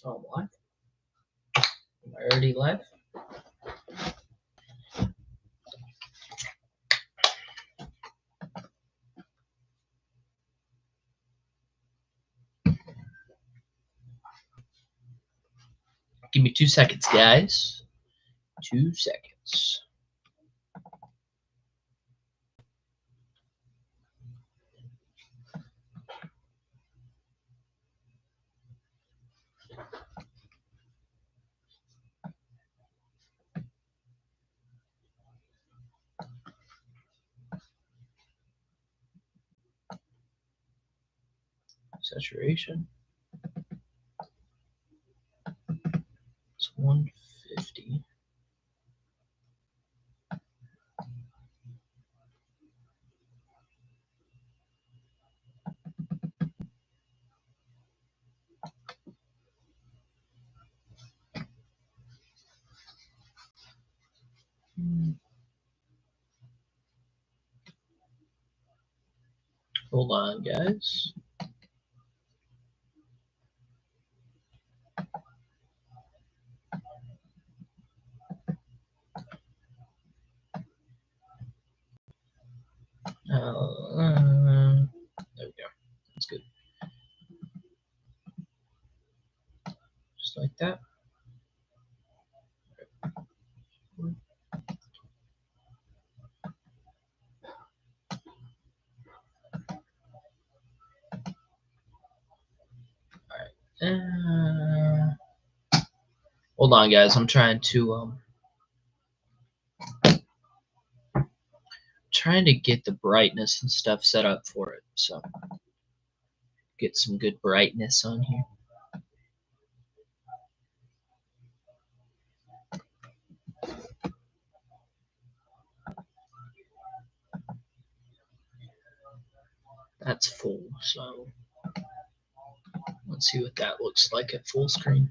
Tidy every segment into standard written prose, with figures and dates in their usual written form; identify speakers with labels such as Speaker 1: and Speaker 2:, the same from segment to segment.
Speaker 1: Oh, what? Am I already live? Give me 2 seconds, guys. 2 seconds. Saturation. It's 150. Hold on, guys. There we go. That's good. Just like that. Hold on, guys. I'm trying to get the brightness and stuff set up for it, so get some good brightness on here. That's full, so let's see what that looks like at full screen.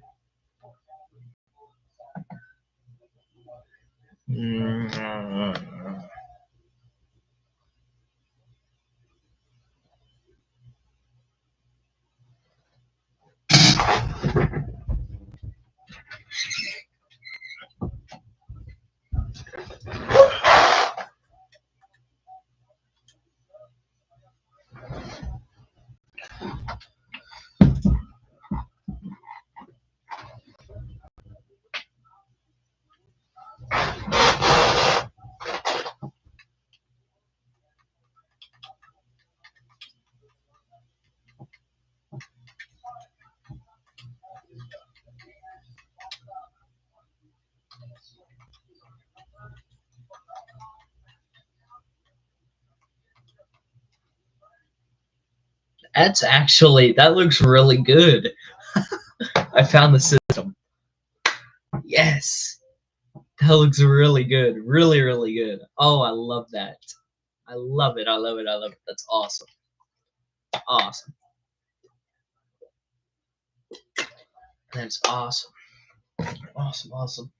Speaker 1: That looks really good. I found the system. Yes. That looks really good. Really, really good. Oh, I love that. I love it. I love it. I love it. That's awesome. Awesome. That's awesome. Awesome, awesome.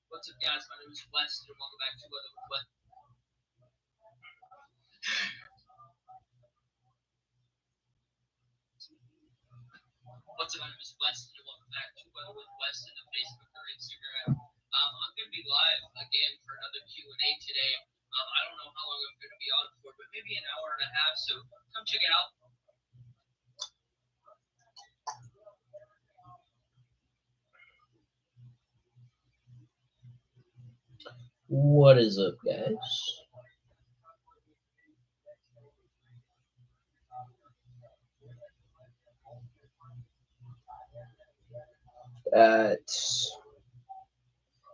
Speaker 1: What's up, guys? My name is Weston, and welcome back to Weather with Weston. What's up, my name is Weston, and welcome back to Weather with Weston on Facebook or Instagram. I'm going to be live again for another Q&A today. I don't know how long I'm going to be on for, but maybe an hour and a half, so come check it out. What is up, guys?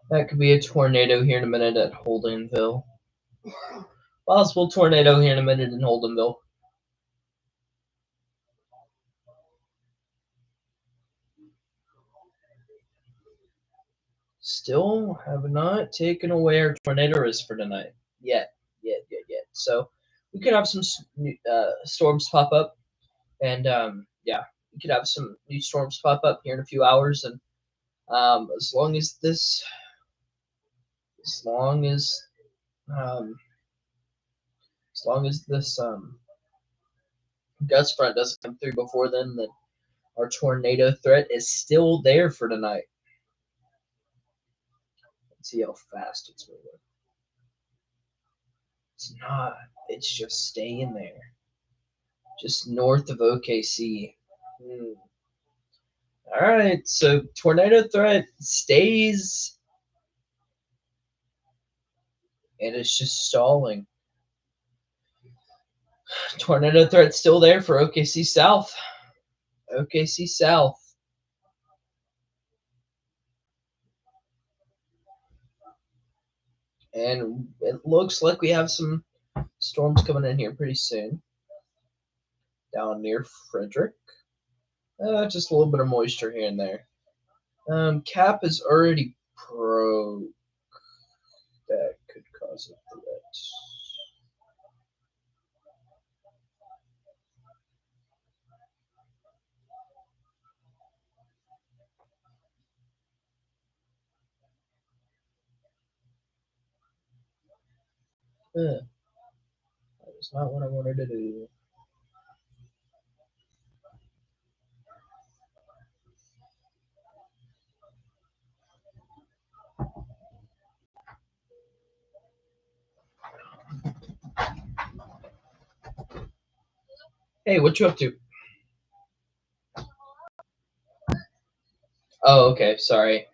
Speaker 1: That could be a tornado here in a minute at Holdenville. Possible tornado here in a minute in Holdenville. Still have not taken away our tornado risk for tonight. Yet. So we could have some storms pop up, and
Speaker 2: yeah, we could have some new storms pop up here in a few hours, and as long as this, as long as um, as long as this gust front doesn't come through before then our tornado threat is still there for tonight. Let's see how fast it's moving. It's not. It's just staying there, just north of OKC. All right, so tornado threat stays, and it's just stalling. Tornado threat still there for OKC South. OKC South. And it looks like we have some storms coming in here pretty soon. Down near Frederick. Just a little bit of moisture here and there. Cap is already broke. That could cause a threat. That is not what I wanted to do. Hey, what you up to? Oh, okay. Sorry.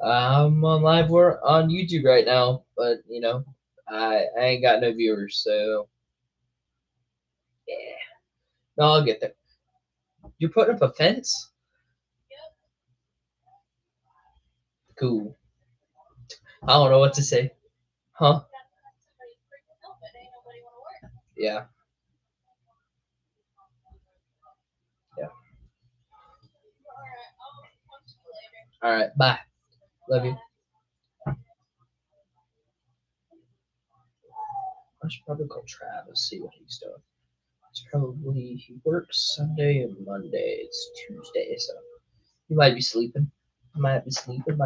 Speaker 2: I'm on live work on YouTube right now, but you know, I ain't got no viewers, so yeah. No, I'll get there. You're putting up a fence? Cool. I don't know what to say. Huh? Yeah. Yeah. All right. Bye. Love you. I should probably call Travis, see what he's doing. It's probably, he works Sunday and Monday. It's Tuesday, so he might be sleeping. Might be sleeping.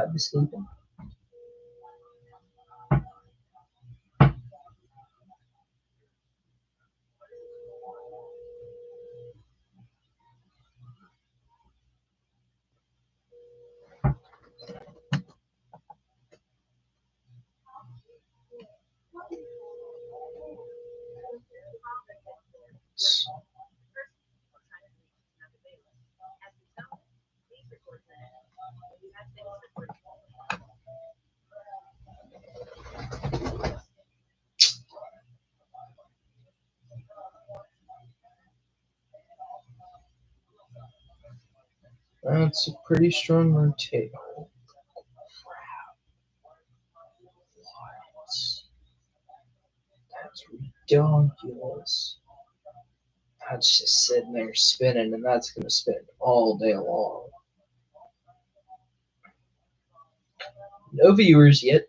Speaker 2: That's a pretty strong rotate. That's ridiculous. That's just sitting there spinning, and that's going to spin all day long. No viewers yet.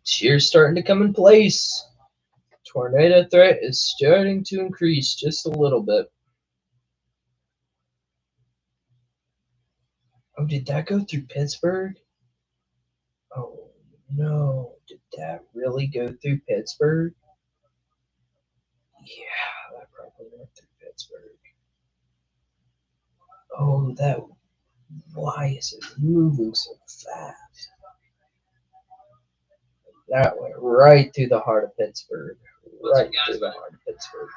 Speaker 2: Cheers starting to come in place. Tornado threat is starting to increase just a little bit. Oh, did that go through Pittsburgh? Oh, no. Did that really go through Pittsburgh? Yeah, that probably went through Pittsburgh. Oh, that. Why is it moving so fast? That went right through the heart of Pittsburgh. Right through the heart of Pittsburgh.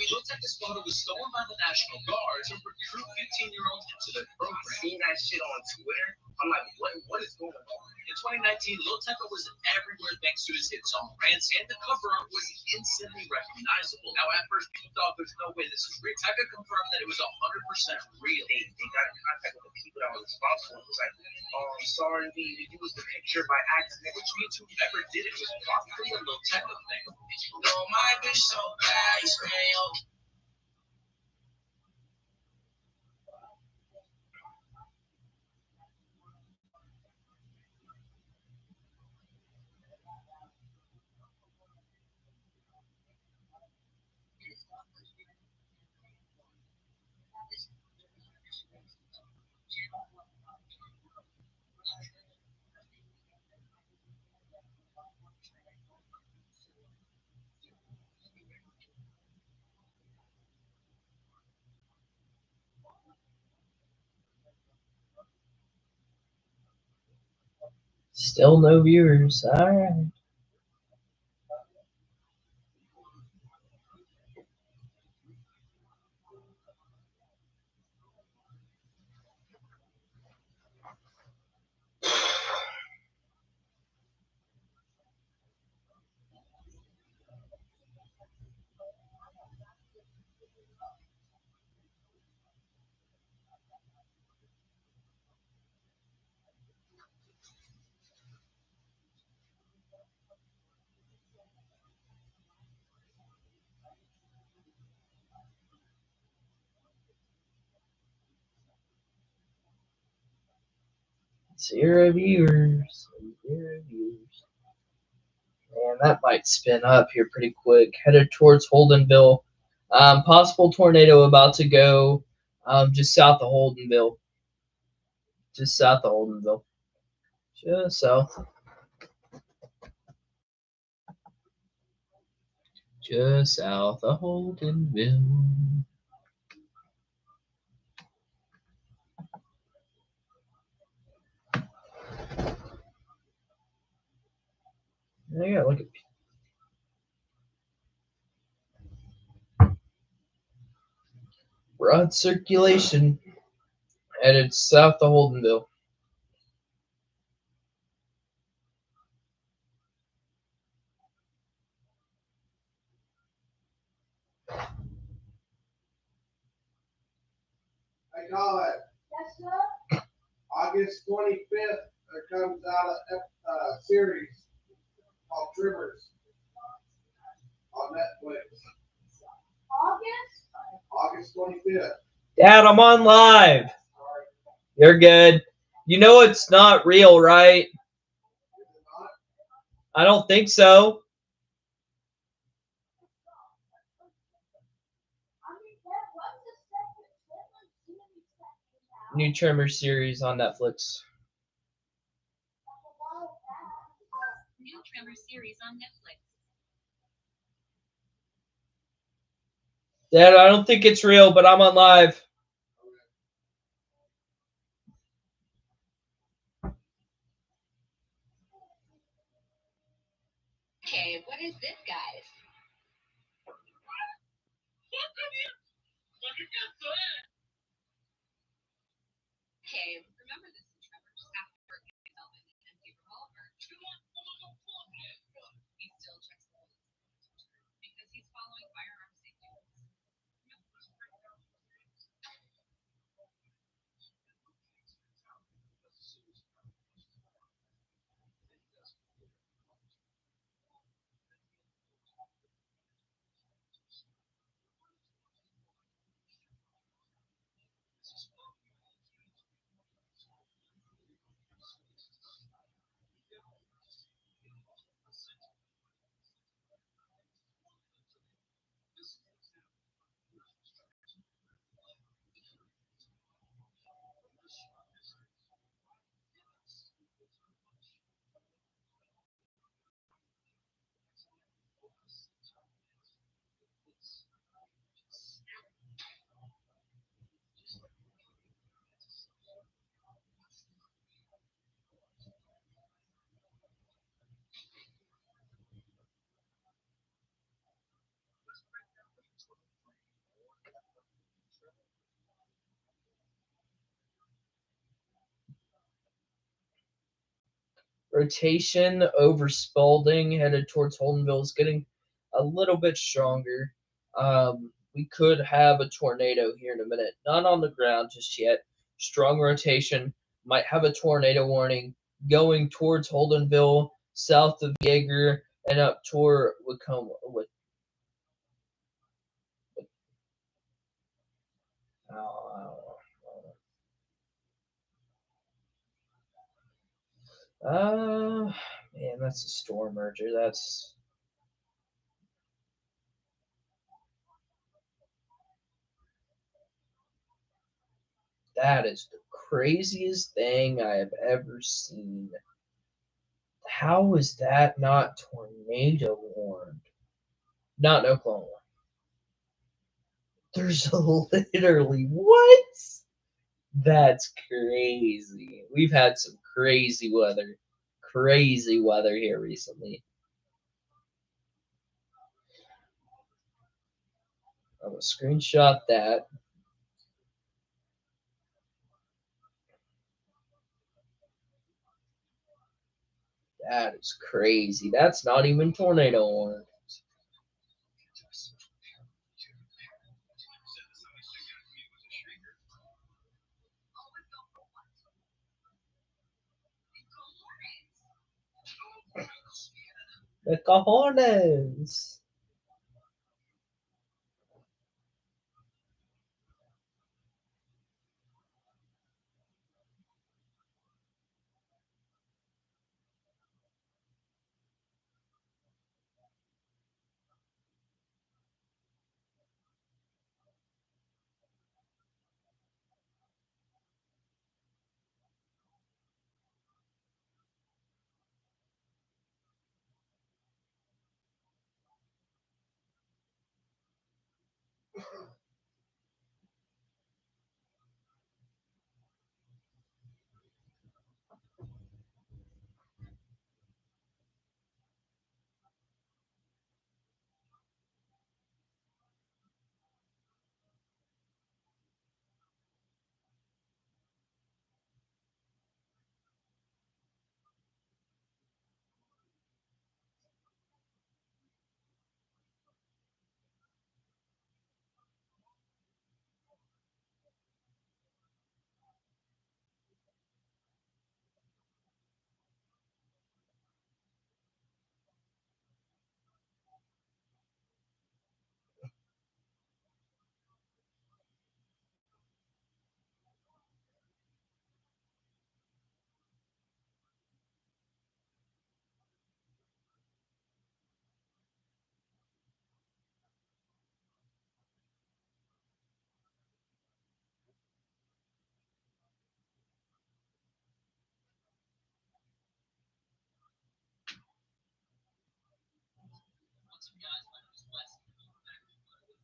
Speaker 3: Looks like this photo was stolen by the National Guard to recruit 15-year-olds into their program. Seeing that shit on Twitter, I'm like, what is going on? In 2019, Lil Tecca was everywhere thanks to his hit song Rants, and the cover art was instantly recognizable. Now, at first, people thought there's no way this is real. Tecca confirmed that it was 100% real. They got in contact with the people that were responsible. It was like, oh, I'm sorry, we used the picture by accident, which means whoever did it was probably a Lil Tecca thing. No, my bitch so bad, man.
Speaker 2: Still no viewers. All right. Zero viewers. Zero viewers. Man, that might spin up here pretty quick. Headed towards Holdenville. Possible tornado about to go just south of Holdenville. Just south of Holdenville. Just south. Just south of Holdenville. Yeah, look at broad circulation headed south of Holdenville.
Speaker 4: I call it. Yes, sir. August 25th, there comes out a series called Trimmers on Netflix. August 25th.
Speaker 2: Dad, I'm on live.
Speaker 4: Sorry.
Speaker 2: You're good. You know it's not real, right?
Speaker 4: Is it not?
Speaker 2: I don't think so. New Tremor series on Netflix.
Speaker 5: New Tremor series on Netflix.
Speaker 2: Dad, I don't think it's real, but I'm on live.
Speaker 5: Okay, what is this, guys? Okay, remember this in Tremors after Melvin and Peter Oliver. He still checks the because he's following firearm safety rules.
Speaker 2: Rotation over Spalding headed towards Holdenville is getting a little bit stronger. We could have a tornado here in a minute. Not on the ground just yet. Strong rotation. Might have a tornado warning going towards Holdenville, south of Yeager, and up toward Wacoma. Man, that's a storm merger. That is the craziest thing I have ever seen. How is that not tornado warned? Not in Oklahoma. There's literally what? That's crazy. We've had some crazy weather. crazy weather here recently. I'm gonna screenshot that. That is crazy. That's not even tornado warning. The cojones.
Speaker 1: What's up, guys? My name is Wes. Welcome back to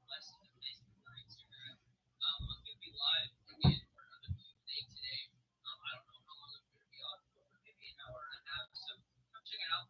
Speaker 1: Wes on Facebook or Instagram. I'm going to be live again for another Q&A today. I don't know how long I'm going to be on for, maybe an hour and a half, so come check it out.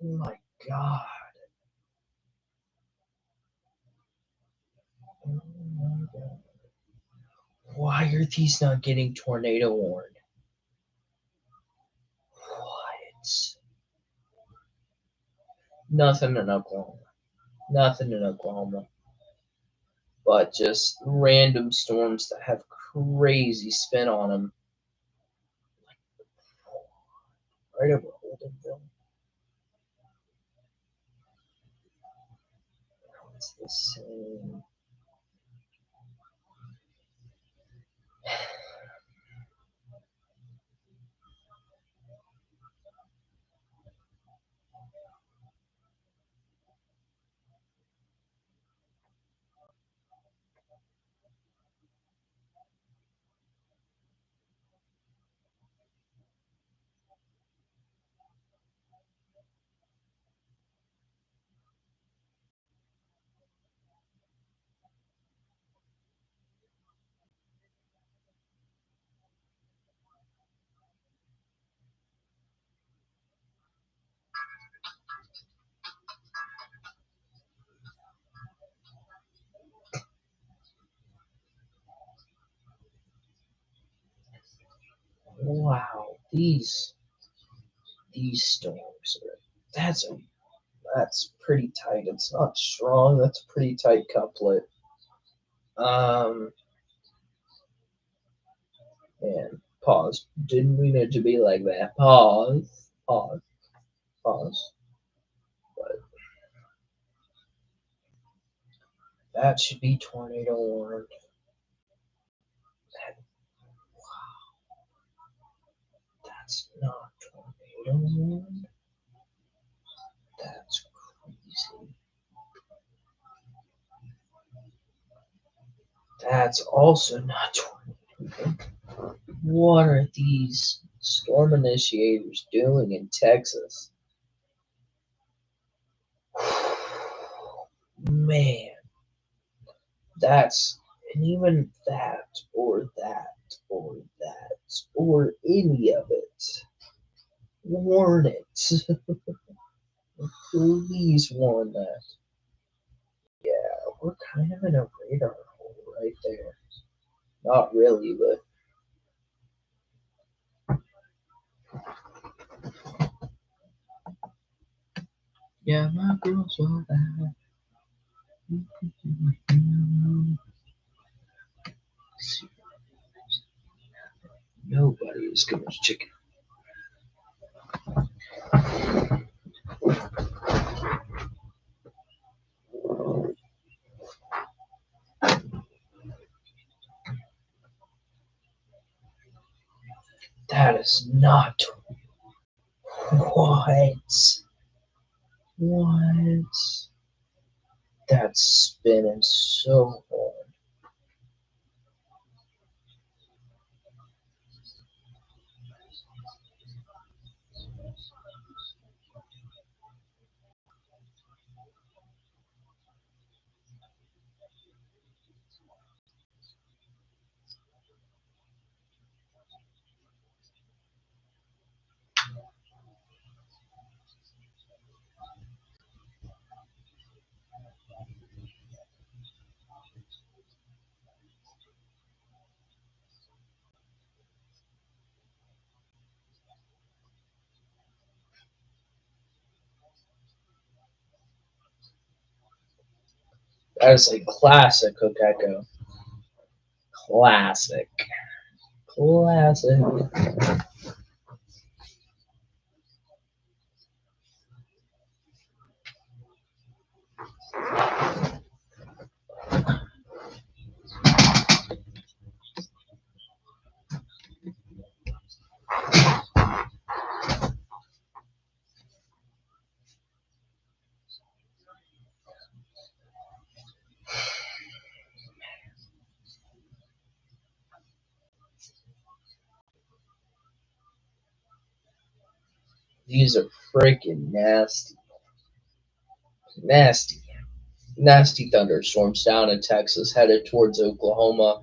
Speaker 2: Oh my god. Oh my god. Why are these not getting tornado warned? What? Nothing in Oklahoma. Nothing in Oklahoma. But just random storms that have crazy spin on them. Right over Holdenville. It's the same. Wow, these storms are that's pretty tight. It's not strong. That's a pretty tight couplet. Um, and pause. Didn't mean it to be like that. Pause. Pause. Pause. But that should be tornado warned. That, that's not tornado warned. That's crazy. That's also not tornado. What are these storm initiators doing in Texas? Man, that's and even that or that or that or any of it. Warn it. Please warn that. Yeah, we're kind of in a radar hole right there. Not really, but yeah, my girl's all that. Nobody is good as chicken. That is not what. What? That's spinning so hard. That is a classic Hook Echo. Classic. Classic. These are freaking nasty. Nasty. Nasty thunderstorms down in Texas headed towards Oklahoma.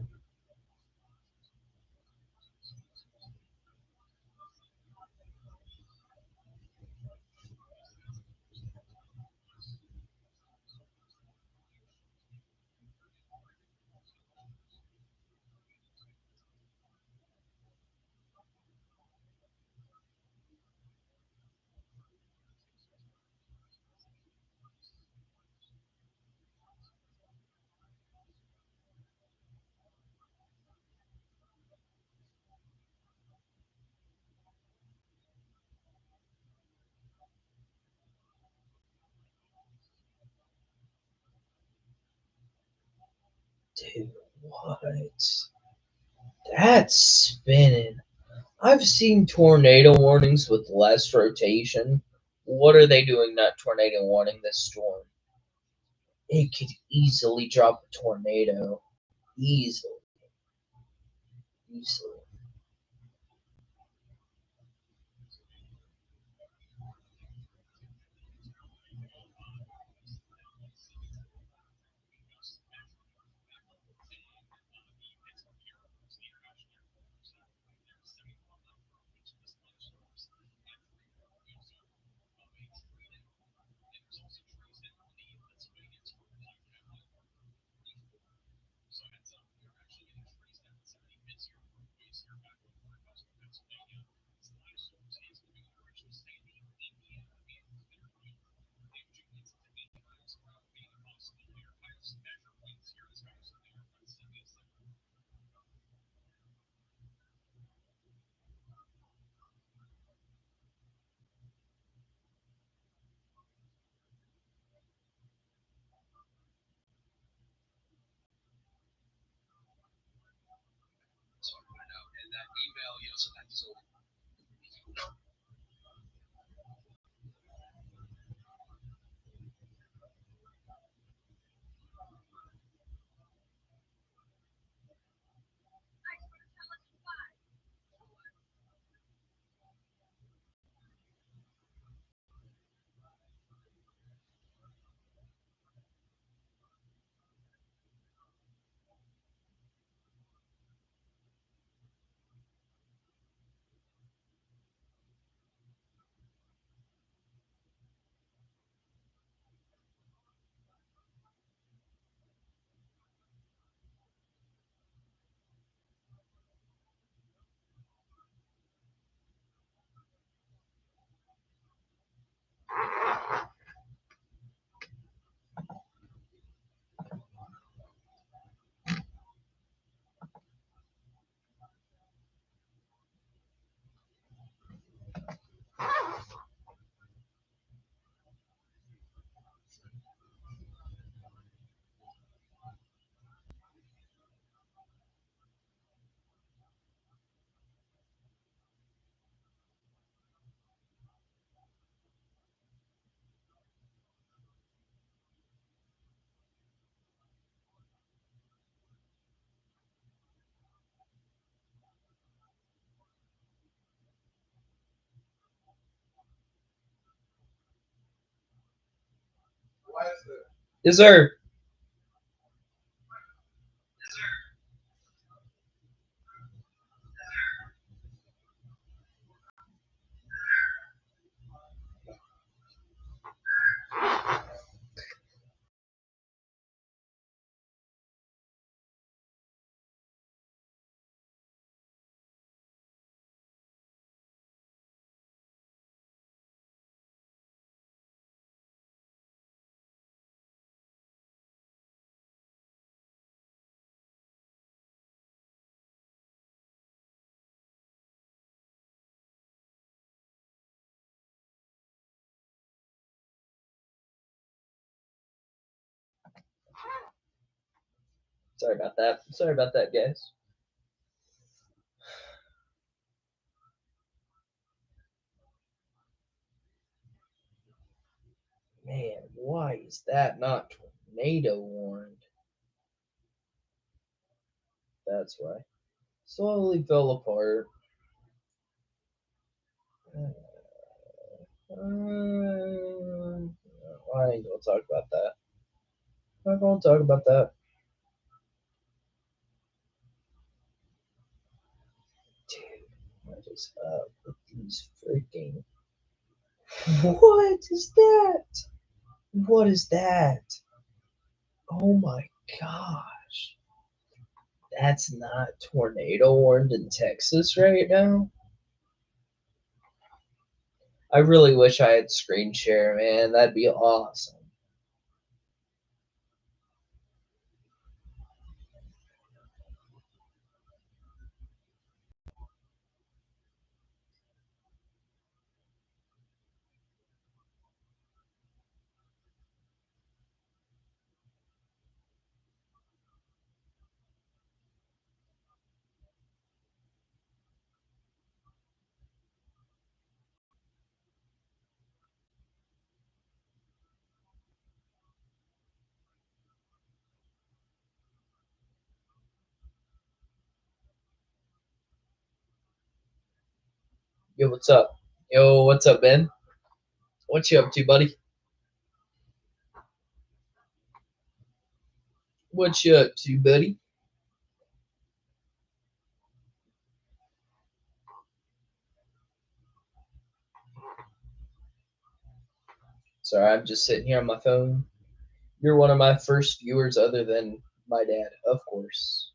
Speaker 2: Dude, what? That's spinning. I've seen tornado warnings with less rotation. What are they doing not tornado warning this storm? It could easily drop a tornado. Easily. Easily.
Speaker 3: email, sometimes it's over.
Speaker 2: Yes, sir. Sorry about that. Sorry about that, guys. Man, why is that not tornado warned? That's why. Slowly fell apart. I ain't gonna talk about that. Not gonna talk about that. Dude, what is up with these freaking. What is that? What is that? Oh my gosh. That's not tornado warned in Texas right now? I really wish I had screen share, man. That'd be awesome. Yo, what's up? Yo, what's up, Ben? What you up to, buddy? What you up to, buddy? Sorry, I'm just sitting here on my phone. You're one of my first viewers other than my dad, of course.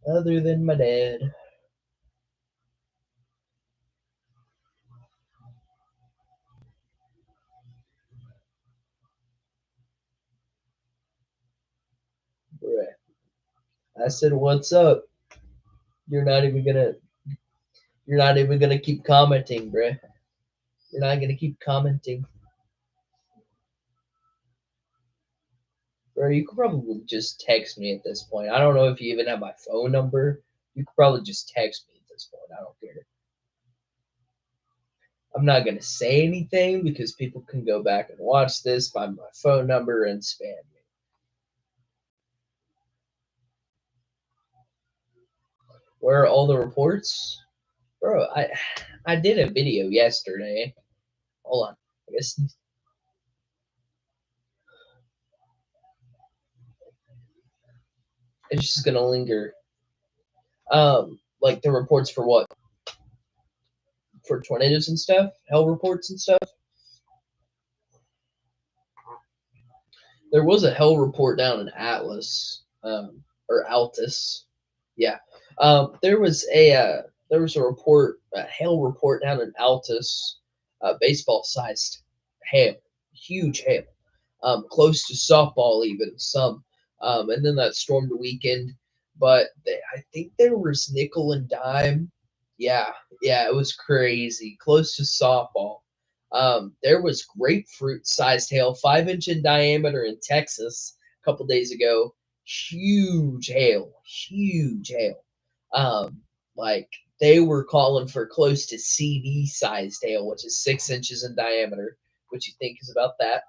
Speaker 2: Other than my dad. Bruh. I said, what's up? You're not even gonna keep commenting, bruh. You're not gonna keep commenting. Bro, you could probably just text me at this point. I don't know if you even have my phone number, You could probably just text me at this point. I don't care. I'm not going to say anything because people can go back and watch this, find my phone number, and spam me. Where are all the reports? Bro, I did a video yesterday. Hold on. I guess it's just gonna linger. Like the reports for what? For tornadoes and stuff? Hell reports and stuff? There was a hell report down in Atlas, or Altus. Yeah. There was a report, a hail report down in Altus, baseball-sized hail, huge hail, close to softball even some. And then that stormed the weekend, but I think there was nickel and dime. Yeah, it was crazy, close to softball. There was grapefruit-sized hail, 5-inch in diameter in Texas a couple days ago. Huge hail, huge hail. Like they were calling for close to CD sized hail, which is 6 inches in diameter. What you think is about that?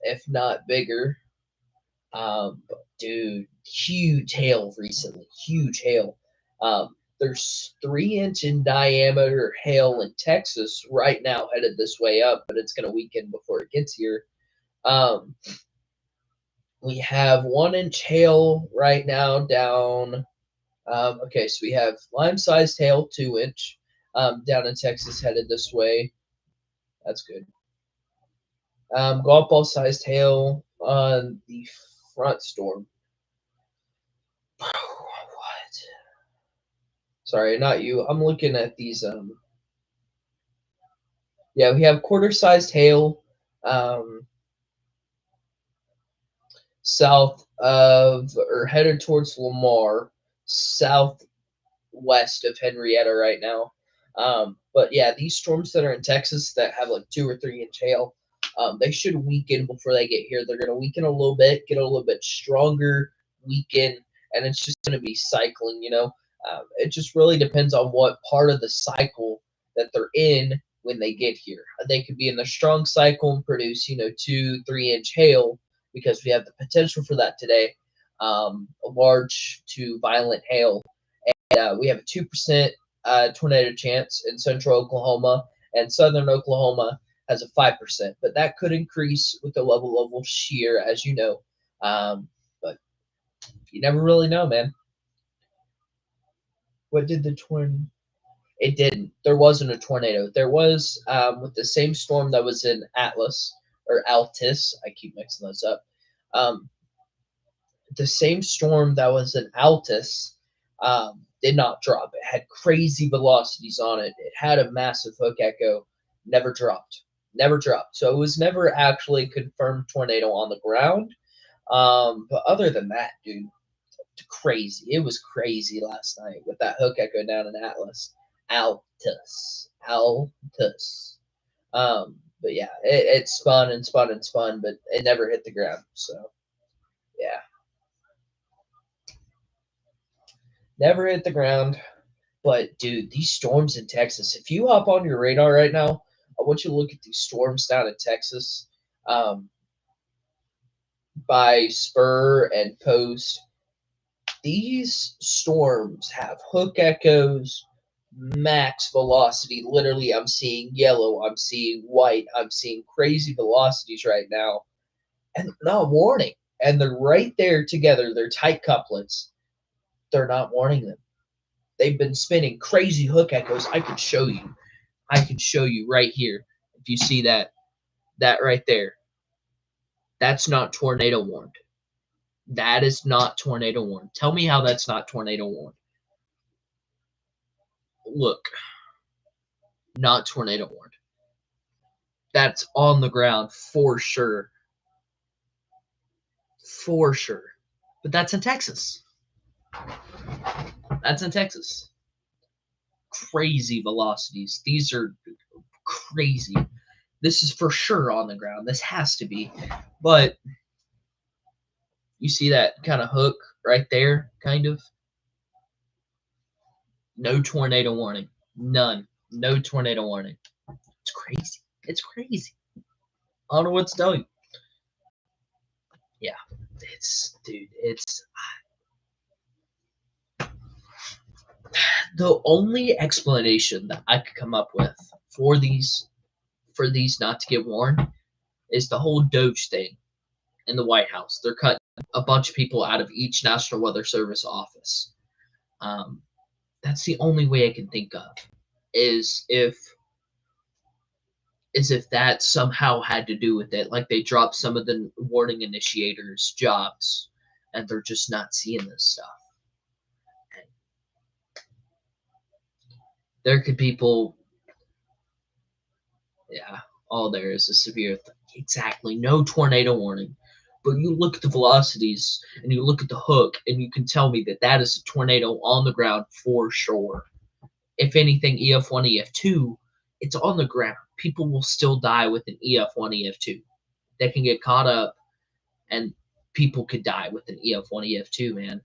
Speaker 2: If not bigger. But dude, huge hail recently, huge hail. There's 3-inch in diameter hail in Texas right now, headed this way up, but it's gonna weaken before it gets here. We have 1-inch hail right now down. Okay, so we have lime-sized hail, 2-inch, down in Texas, headed this way. That's good. Golf ball-sized hail on the front storm. What? Sorry, not you. I'm looking at these. Yeah, we have quarter-sized hail, south of, or headed towards Lamar, southwest of Henrietta right now. But yeah, these storms that are in Texas that have like 2 or 3-inch hail, they should weaken before they get here. They're going to weaken a little bit, get a little bit stronger, weaken, and it's just going to be cycling, you know. It just really depends on what part of the cycle that they're in when they get here. They could be in the strong cycle and produce, 2-3-inch hail because we have the potential for that today. A large to violent hail. And we have a 2% tornado chance in central Oklahoma, and southern Oklahoma has a 5%. But that could increase with the level of shear, as you know. But you never really know, man. What did the tornado? It didn't. There wasn't a tornado. There was with the same storm that was in Atlas or Altus. I keep mixing those up. The same storm that was in Altus did not drop. It had crazy velocities on it. It had a massive hook echo. Never dropped. Never dropped. So it was never actually a confirmed tornado on the ground. But other than that, dude, crazy. It was crazy last night with that hook echo down in Atlas. Altus. But yeah, it spun and spun and spun, but it never hit the ground. So yeah. Never hit the ground. But dude, these storms in Texas, if you hop on your radar right now, I want you to look at these storms down in Texas. By Spur and Post. These storms have hook echoes, max velocity. Literally, I'm seeing yellow, I'm seeing white, I'm seeing crazy velocities right now. And they're not warning. And they're right there together. They're tight couplets. They're not warning them. They've been spinning crazy hook echoes. I could show you. Right here. If you see that right there. That's not tornado warned. That is not tornado warned. Tell me how that's not tornado warned. Look. Not tornado warned. That's on the ground for sure. For sure. But that's in Texas. That's in Texas. Crazy velocities. These are crazy. This is for sure on the ground. This has to be. But you see that kind of hook right there, kind of? No tornado warning. None. No tornado warning. It's crazy. It's crazy. I don't know what to tell you. Yeah. It's the only explanation that I could come up with for these not to get warned is the whole Doge thing in the White House. They're cutting a bunch of people out of each National Weather Service office. That's the only way I can think of is if that somehow had to do with it. Like they dropped some of the warning initiators' jobs and they're just not seeing this stuff. And there could people, yeah, all there is a severe, exactly, no tornado warning. But you look at the velocities and you look at the hook and you can tell me that that is a tornado on the ground for sure. If anything, EF1, EF2, it's on the ground. People will still die with an EF1, EF2. They can get caught up and people could die with an EF1, EF2, man.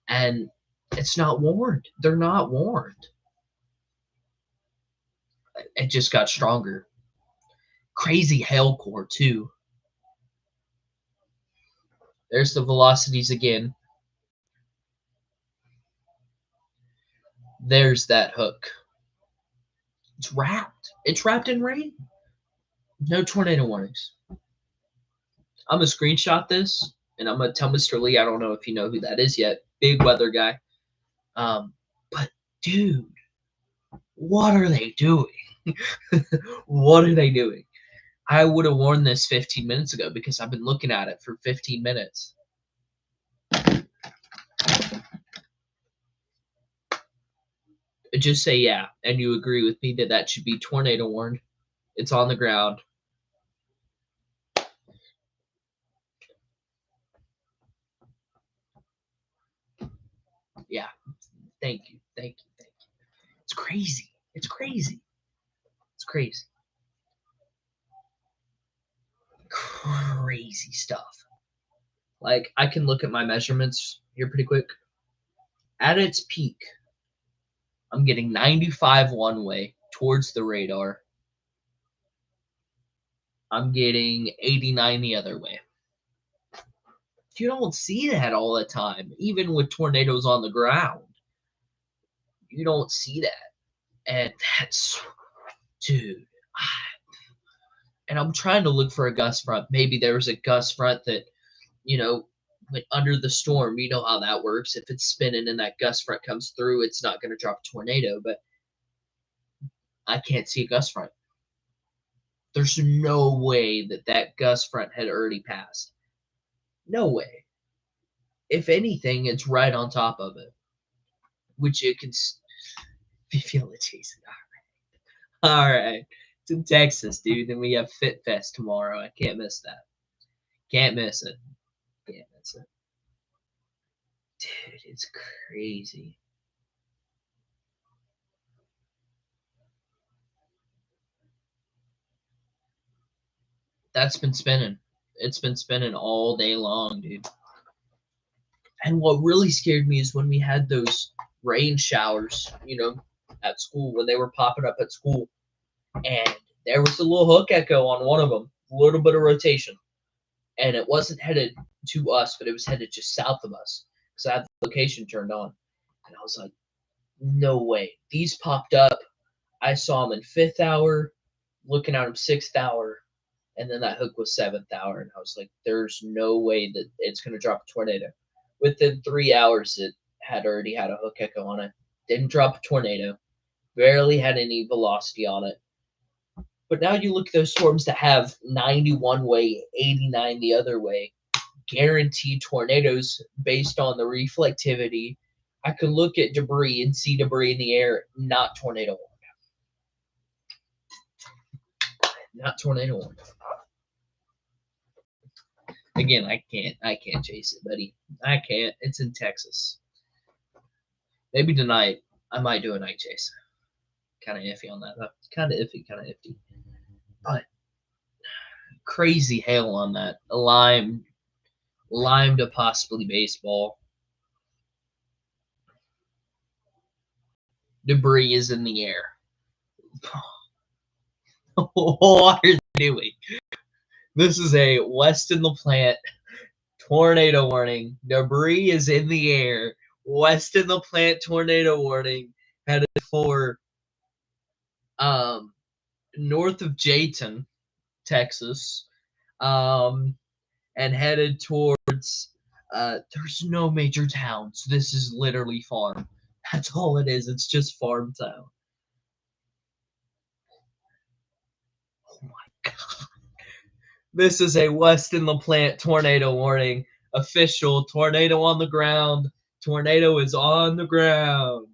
Speaker 2: And it's not warned. They're not warned. It just got stronger. Crazy hail core, too. There's the velocities again. There's that hook. It's wrapped. It's wrapped in rain. No tornado warnings. I'm going to screenshot this, and I'm going to tell Mr. Lee, I don't know if you know who that is yet, big weather guy. But, dude, what are they doing? What are they doing? I would have warned this 15 minutes ago because I've been looking at it for 15 minutes. Just say yeah, and you agree with me that that should be tornado warned. It's on the ground. Yeah, thank you. It's crazy. It's crazy. Crazy stuff. Like, I can look at my measurements here pretty quick. At its peak, I'm getting 95 one way towards the radar. I'm getting 89 the other way. You don't see that all the time, even with tornadoes on the ground. You don't see that. And that's, dude. And I'm trying to look for a gust front. Maybe there was a gust front that, went under the storm. You know how that works. If it's spinning and that gust front comes through, it's not going to drop a tornado. But I can't see a gust front. There's no way that gust front had already passed. No way. If anything, it's right on top of it, which you can feel it, Jason. All right. It's in Texas, dude. Then we have Fit Fest tomorrow. I can't miss that. Can't miss it. Dude, it's crazy. That's been spinning. It's been spinning all day long, dude. And what really scared me is when we had those rain showers, at school, when they were popping up at school. And there was a little hook echo on one of them, a little bit of rotation. And it wasn't headed to us, but it was headed just south of us because I had the location turned on. And I was like, no way. These popped up. I saw them in 5th hour, looking at them 6th hour, and then that hook was 7th hour. And I was like, there's no way that it's going to drop a tornado. Within 3 hours, it had already had a hook echo on it. Didn't drop a tornado. Barely had any velocity on it. But now you look at those storms that have 91 way, 89 the other way, guaranteed tornadoes based on the reflectivity. I could look at debris and see debris in the air, not tornado warned. Not tornado warned. Again, I can't chase it, buddy. I can't. It's in Texas. Maybe tonight I might do a night chase. Kind of iffy on that. Kind of iffy. But crazy hail on that. Lime to possibly baseball. Debris is in the air. What are you doing? This is a Weston LaPlante tornado warning. Debris is in the air. Weston LaPlante tornado warning headed for north of Jayton, Texas, and headed towards there's no major towns. This is literally farm. That's all it is. It's just farm town. Oh my god. This is a Weston LaPlante tornado warning. Official tornado on the ground. Tornado is on the ground.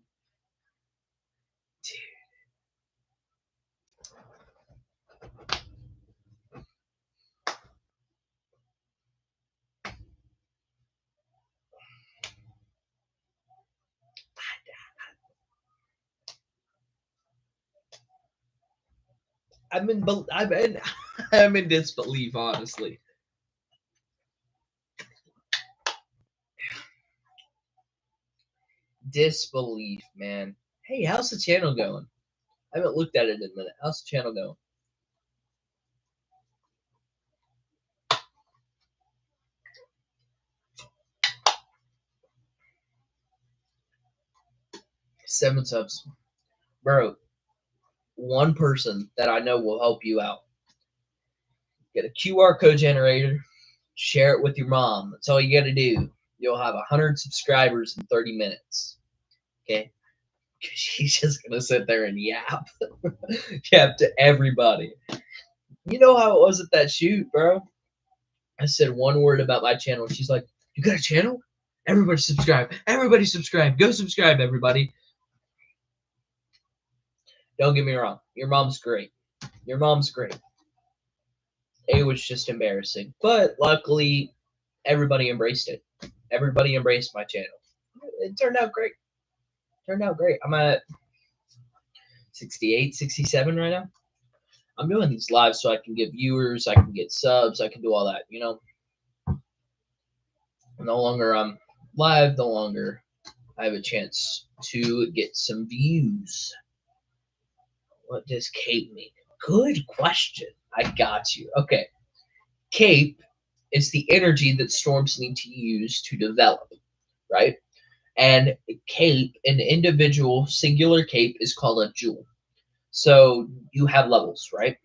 Speaker 2: I'm in disbelief, honestly. Disbelief, man. Hey, how's the channel going? I haven't looked at it in a minute. How's the channel going? Seven subs. Bro, one person that I know will help you out. Get a QR code generator, share it with your mom. That's all you got to do. You'll have 100 subscribers in 30 minutes. Okay? Because she's just going to sit there and yap. Yap to everybody. You know how it was at that shoot, bro? I said one word about my channel. She's like, you got a channel? Everybody subscribe. Everybody subscribe. Go subscribe, everybody. Don't get me wrong. Your mom's great. Your mom's great. It was just embarrassing. But luckily, everybody embraced it. Everybody embraced my channel. It turned out great. Turned out great. I'm at 68, 67 right now. I'm doing these lives so I can get viewers, I can get subs, I can do all that, you know. No longer I'm live, no longer I have a chance to get some views. What does CAPE mean? Good question. I got you. Okay. CAPE is the energy that storms need to use to develop, right? And CAPE, an individual singular CAPE, is called a joule. So you have levels, right?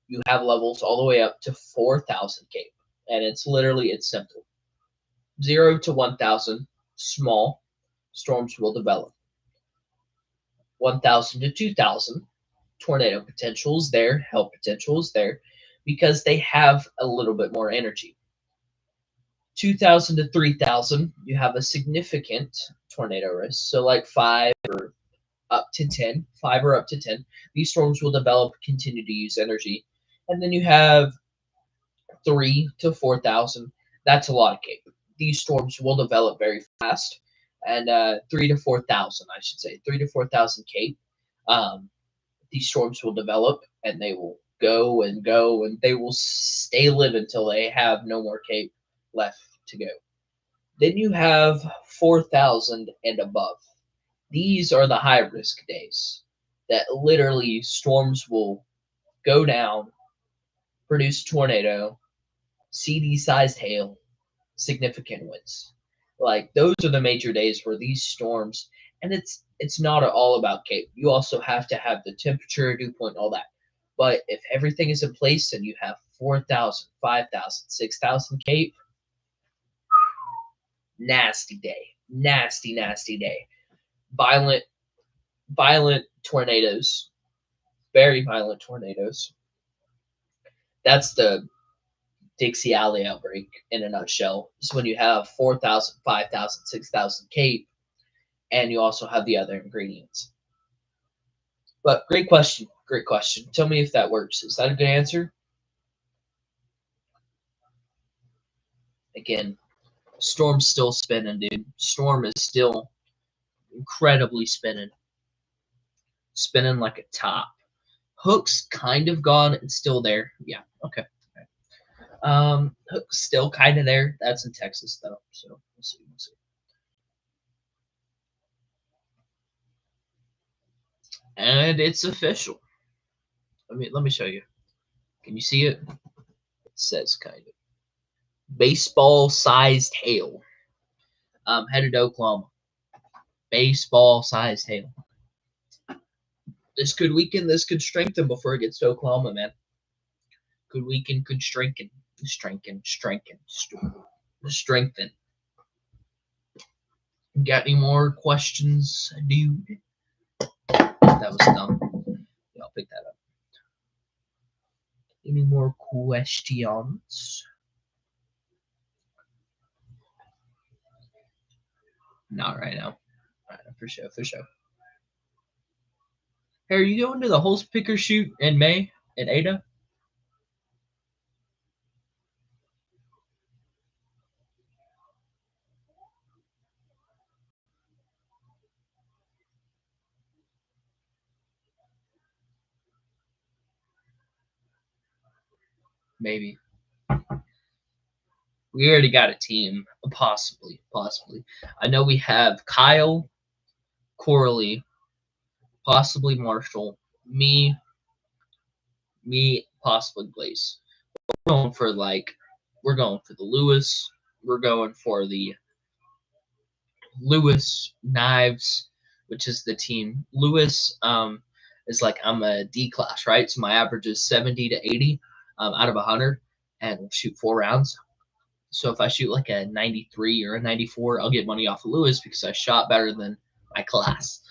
Speaker 2: You have levels all the way up to 4,000 CAPE. And it's simple. 0 to 1,000, small, storms will develop. 1,000 to 2,000, tornado potential is there, hell potential is there, because they have a little bit more energy. 2,000 to 3,000, you have a significant tornado risk. So like 5 or up to 10, 5 or up to 10, these storms will develop, continue to use energy. And then you have 3 to 4,000, that's a lot of CAPE. These storms will develop very fast, and 3 to 4,000, I should say, 3 to 4,000 CAPE. These storms will develop, and they will go, and they will stay live until they have no more CAPE left to go. Then you have 4,000 and above. These are the high risk days that literally storms will go down, produce tornado, CD-sized hail, significant winds. Like those are the major days where these storms, and it's not all about CAPE. You also have to have the temperature, dew point, all that. But if everything is in place and you have 4,000, 5,000, 6,000 CAPE, nasty day. Nasty, nasty day. Violent tornadoes. Very violent tornadoes. That's the Dixie Alley outbreak in a nutshell. Is when you have 4,000, 5,000, 6,000 CAPE, and you also have the other ingredients. But great question. Great question. Tell me if that works. Is that a good answer? Again, storm's still spinning, dude. Storm is still incredibly spinning. Spinning like a top. Hook's kind of gone. It's still there. Yeah, okay. Hook's still kind of there. That's in Texas, though. So we'll see. And it's official. Let me show you. Can you see it? It says kind of baseball-sized hail. Headed to Oklahoma. Baseball-sized hail. This could weaken. This could strengthen before it gets to Oklahoma, man. Could weaken. Could strengthen. Strengthen. Got any more questions, dude? That was dumb. Yeah, I'll pick that up. Any more questions? Not right now. All right, for sure. Hey, are you going to the Hulse Picker shoot in May at Ada? Maybe. We already got a team. Possibly. I know we have Kyle, Coralie, possibly Marshall, me, possibly Blaze. We're going for the Lewis. We're going for the Lewis Knives, which is the team. Lewis is like, I'm a D class, right? So my average is 70 to 80 out of 100, and we'll shoot 4 rounds. So if I shoot like a 93 or a 94, I'll get money off of Lewis because I shot better than my class.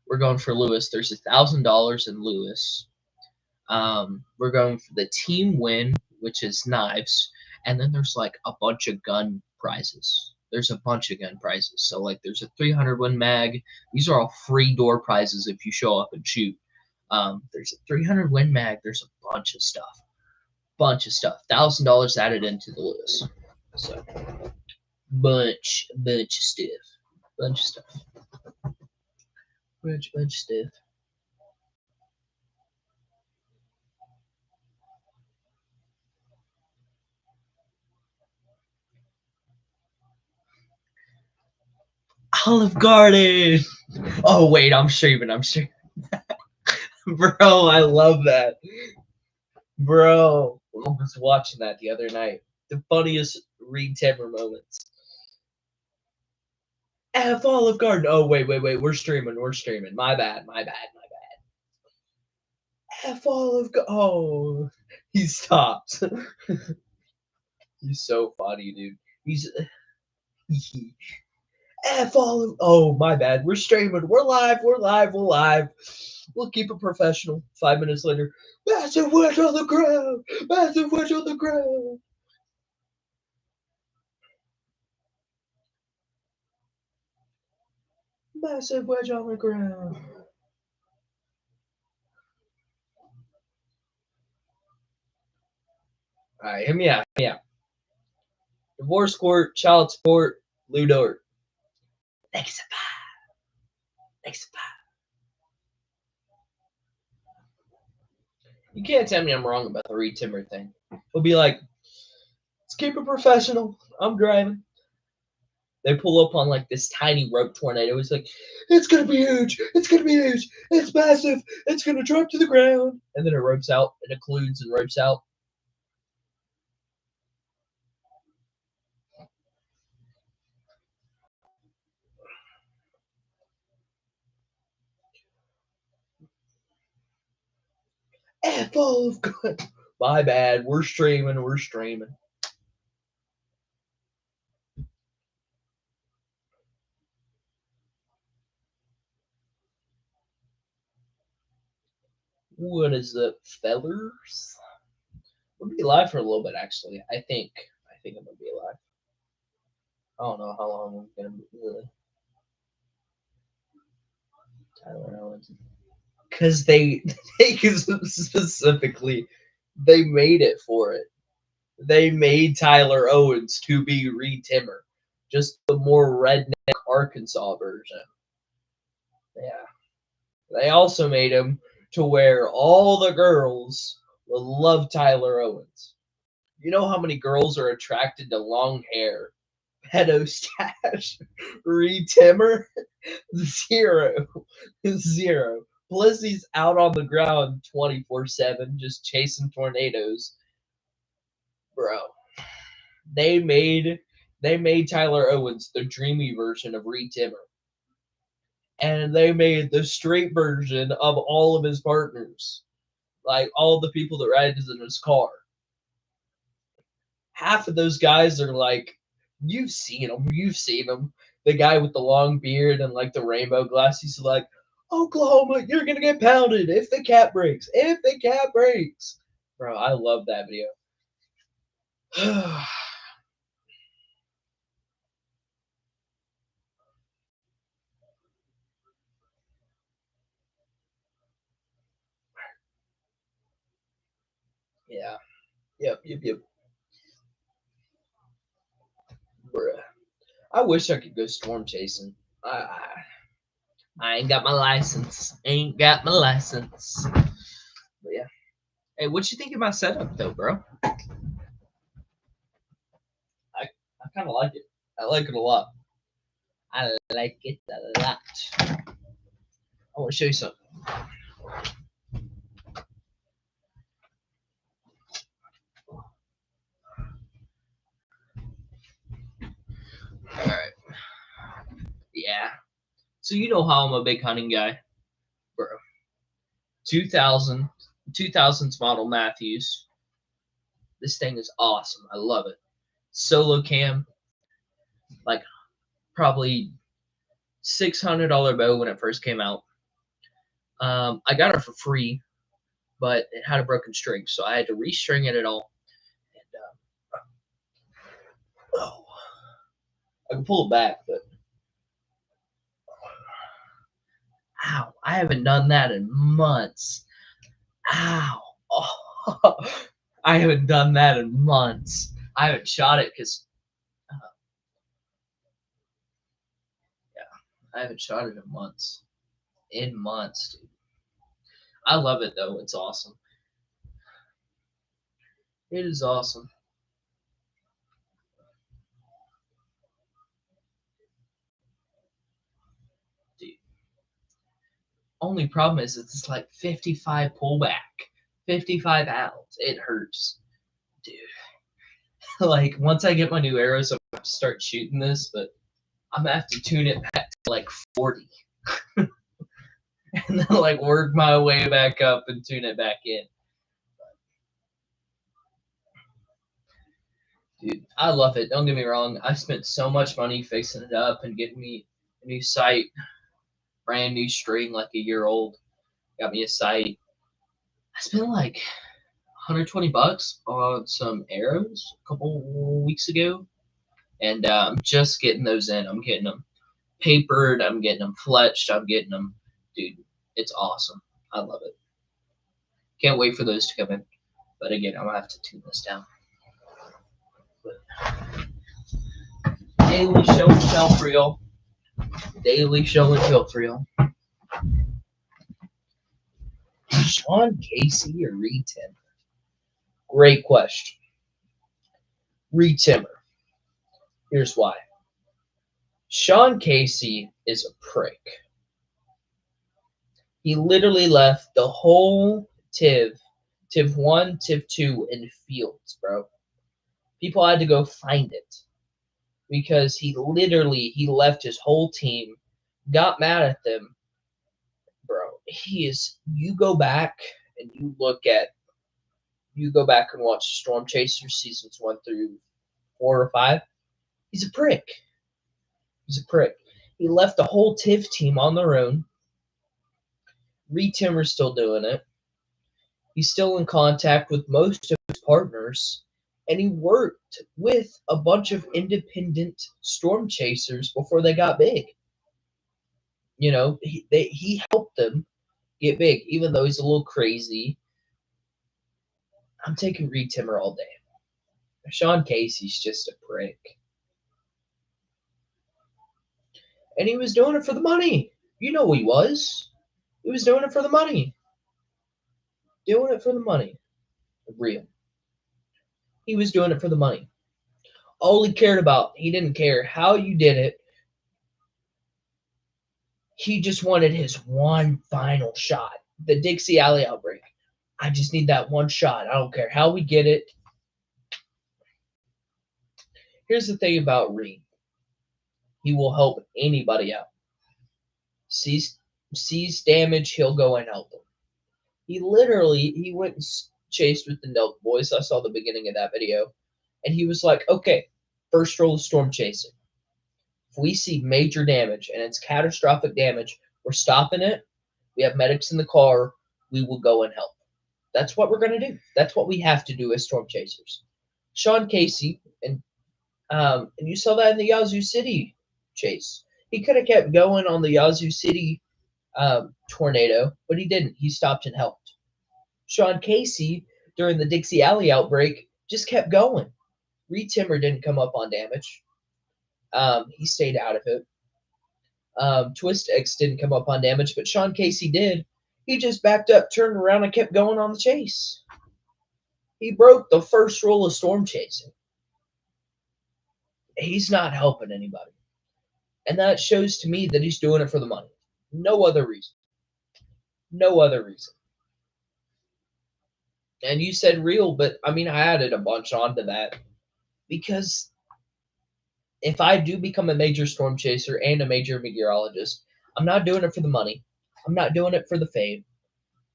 Speaker 2: We're going for Lewis. There's $1,000 in Lewis. We're going for the team win, which is knives, and then there's like a bunch of gun prizes. So like there's a 300 win mag. These are all free door prizes if you show up and shoot. There's a 300 win mag. There's a bunch of stuff. $1,000 added into the Lewis. So bunch of stuff. Bunch of stuff. Olive Garden. Oh wait, I'm streaming. Bro, I love that. Bro, I was watching that the other night. The funniest Reed Timmer moments. F Olive Garden. Oh wait. We're streaming. My bad. F Olive Garden. Oh, he stopped. He's so funny, dude. He's F Olive. Oh, my bad. We're streaming. We're live. We'll keep it professional. 5 minutes later, massive wedge on the ground. Massive wedge on the ground. Massive wedge on the ground. All right, hit me out. Divorce court, child support, Lou Dort. Thanks. You can't tell me I'm wrong about the Reed Timmer thing. He'll be like, let's keep it professional. I'm driving. They pull up on like this tiny rope tornado. He's like, it's going to be huge. It's massive. It's going to drop to the ground. And then it ropes out. It occludes and ropes out. F Olive Garden. My bad. We're streaming. What is up, fellers? We'll be live for a little bit, actually. I think I'm gonna be live. I don't know how long I'm gonna be. Really. Tyler Owens. Because they specifically, they made it for it. They made Tyler Owens to be Reed Timmer, just the more redneck Arkansas version. Yeah. They also made him to where all the girls will love Tyler Owens. You know how many girls are attracted to long hair Pedo stash. Reed Timmer, 0. 0. Blizzy's out on the ground 24/7, just chasing tornadoes. Bro, they made Tyler Owens the dreamy version of Reed Timmer, and they made the straight version of all of his partners, like all the people that ride in his car. Half of those guys are like, you've seen them. The guy with the long beard and like the rainbow glasses, like, Oklahoma, you're gonna get pounded if the cat breaks. If the cat breaks. Bro, I love that video. Yeah. Yep. Bruh. I wish I could go storm chasing. I ain't got my license. But yeah. Hey, what you think of my setup though, bro? I kind of like it. I like it a lot. I like it a lot. I want to show you something. Alright. Yeah. So you know how I'm a big hunting guy. Bro. 2000s model Matthews. This thing is awesome. I love it. Solo cam. Like probably $600 bow when it first came out. I got it for free, but it had a broken string, so I had to restring it all. And I can pull it back, but ow! I haven't done that in months. Ow! Oh, I haven't done that in months. I haven't shot it because I haven't shot it in months. Dude. I love it though. It's awesome. It is awesome. Dude. Only problem is it's like 55 pullback. 55 out. It hurts. Dude. Like once I get my new arrows, I'm gonna start shooting this, but I'm gonna have to tune it back to like 40. And then like work my way back up and tune it back in. Dude, I love it. Don't get me wrong. I spent so much money fixing it up and getting me a new sight, brand new string, like a year old. Got me a sight. I spent like $120 on some arrows a couple weeks ago, and I'm just getting those in. I'm getting them papered. I'm getting them fletched. I'm getting them, dude. It's awesome. I love it. Can't wait for those to come in. But again, I'm gonna have to tune this down. Daily show and shelf reel. Daily show and shelf reel. Sean Casey or Reed Timmer? Great question. Reed Timmer. Here's why. Sean Casey is a prick. He literally left the whole Tiv 1, Tiv 2 in fields, bro. People had to go find it because he left his whole team, got mad at them. Bro, you go back and watch Storm Chasers seasons 1 through 4 or 5. He's a prick. He left the whole Tiv team on their own. Reed Timmer's still doing it. He's still in contact with most of his partners, and he worked with a bunch of independent storm chasers before they got big. You know, he helped them get big, even though he's a little crazy. I'm taking Reed Timmer all day. Sean Casey's just a prick. And he was doing it for the money. You know who he was. He was doing it for the money. Real. He was doing it for the money. All he cared about, he didn't care how you did it. He just wanted his one final shot. The Dixie Alley outbreak. I just need that one shot. I don't care how we get it. Here's the thing about Reed. He will help anybody out. Sees damage, he'll go and help them. He went and chased with the Nelk boys. I saw the beginning of that video. And he was like, okay, first rule of storm chasing. If we see major damage and it's catastrophic damage, we're stopping it. We have medics in the car. We will go and help. That's what we're going to do. That's what we have to do as storm chasers. Sean Casey, and you saw that in the Yazoo City chase. He could have kept going on the Yazoo City tornado, but he didn't. He stopped and helped. Sean Casey, during the Dixie Alley outbreak, just kept going. Reed Timmer didn't come up on damage. He stayed out of it. Twist X didn't come up on damage, but Sean Casey did. He just backed up, turned around, and kept going on the chase. He broke the first rule of storm chasing. He's not helping anybody. And that shows to me that he's doing it for the money. No other reason. No other reason. And you said real, but I mean, I added a bunch onto that. Because if I do become a major storm chaser and a major meteorologist, I'm not doing it for the money. I'm not doing it for the fame.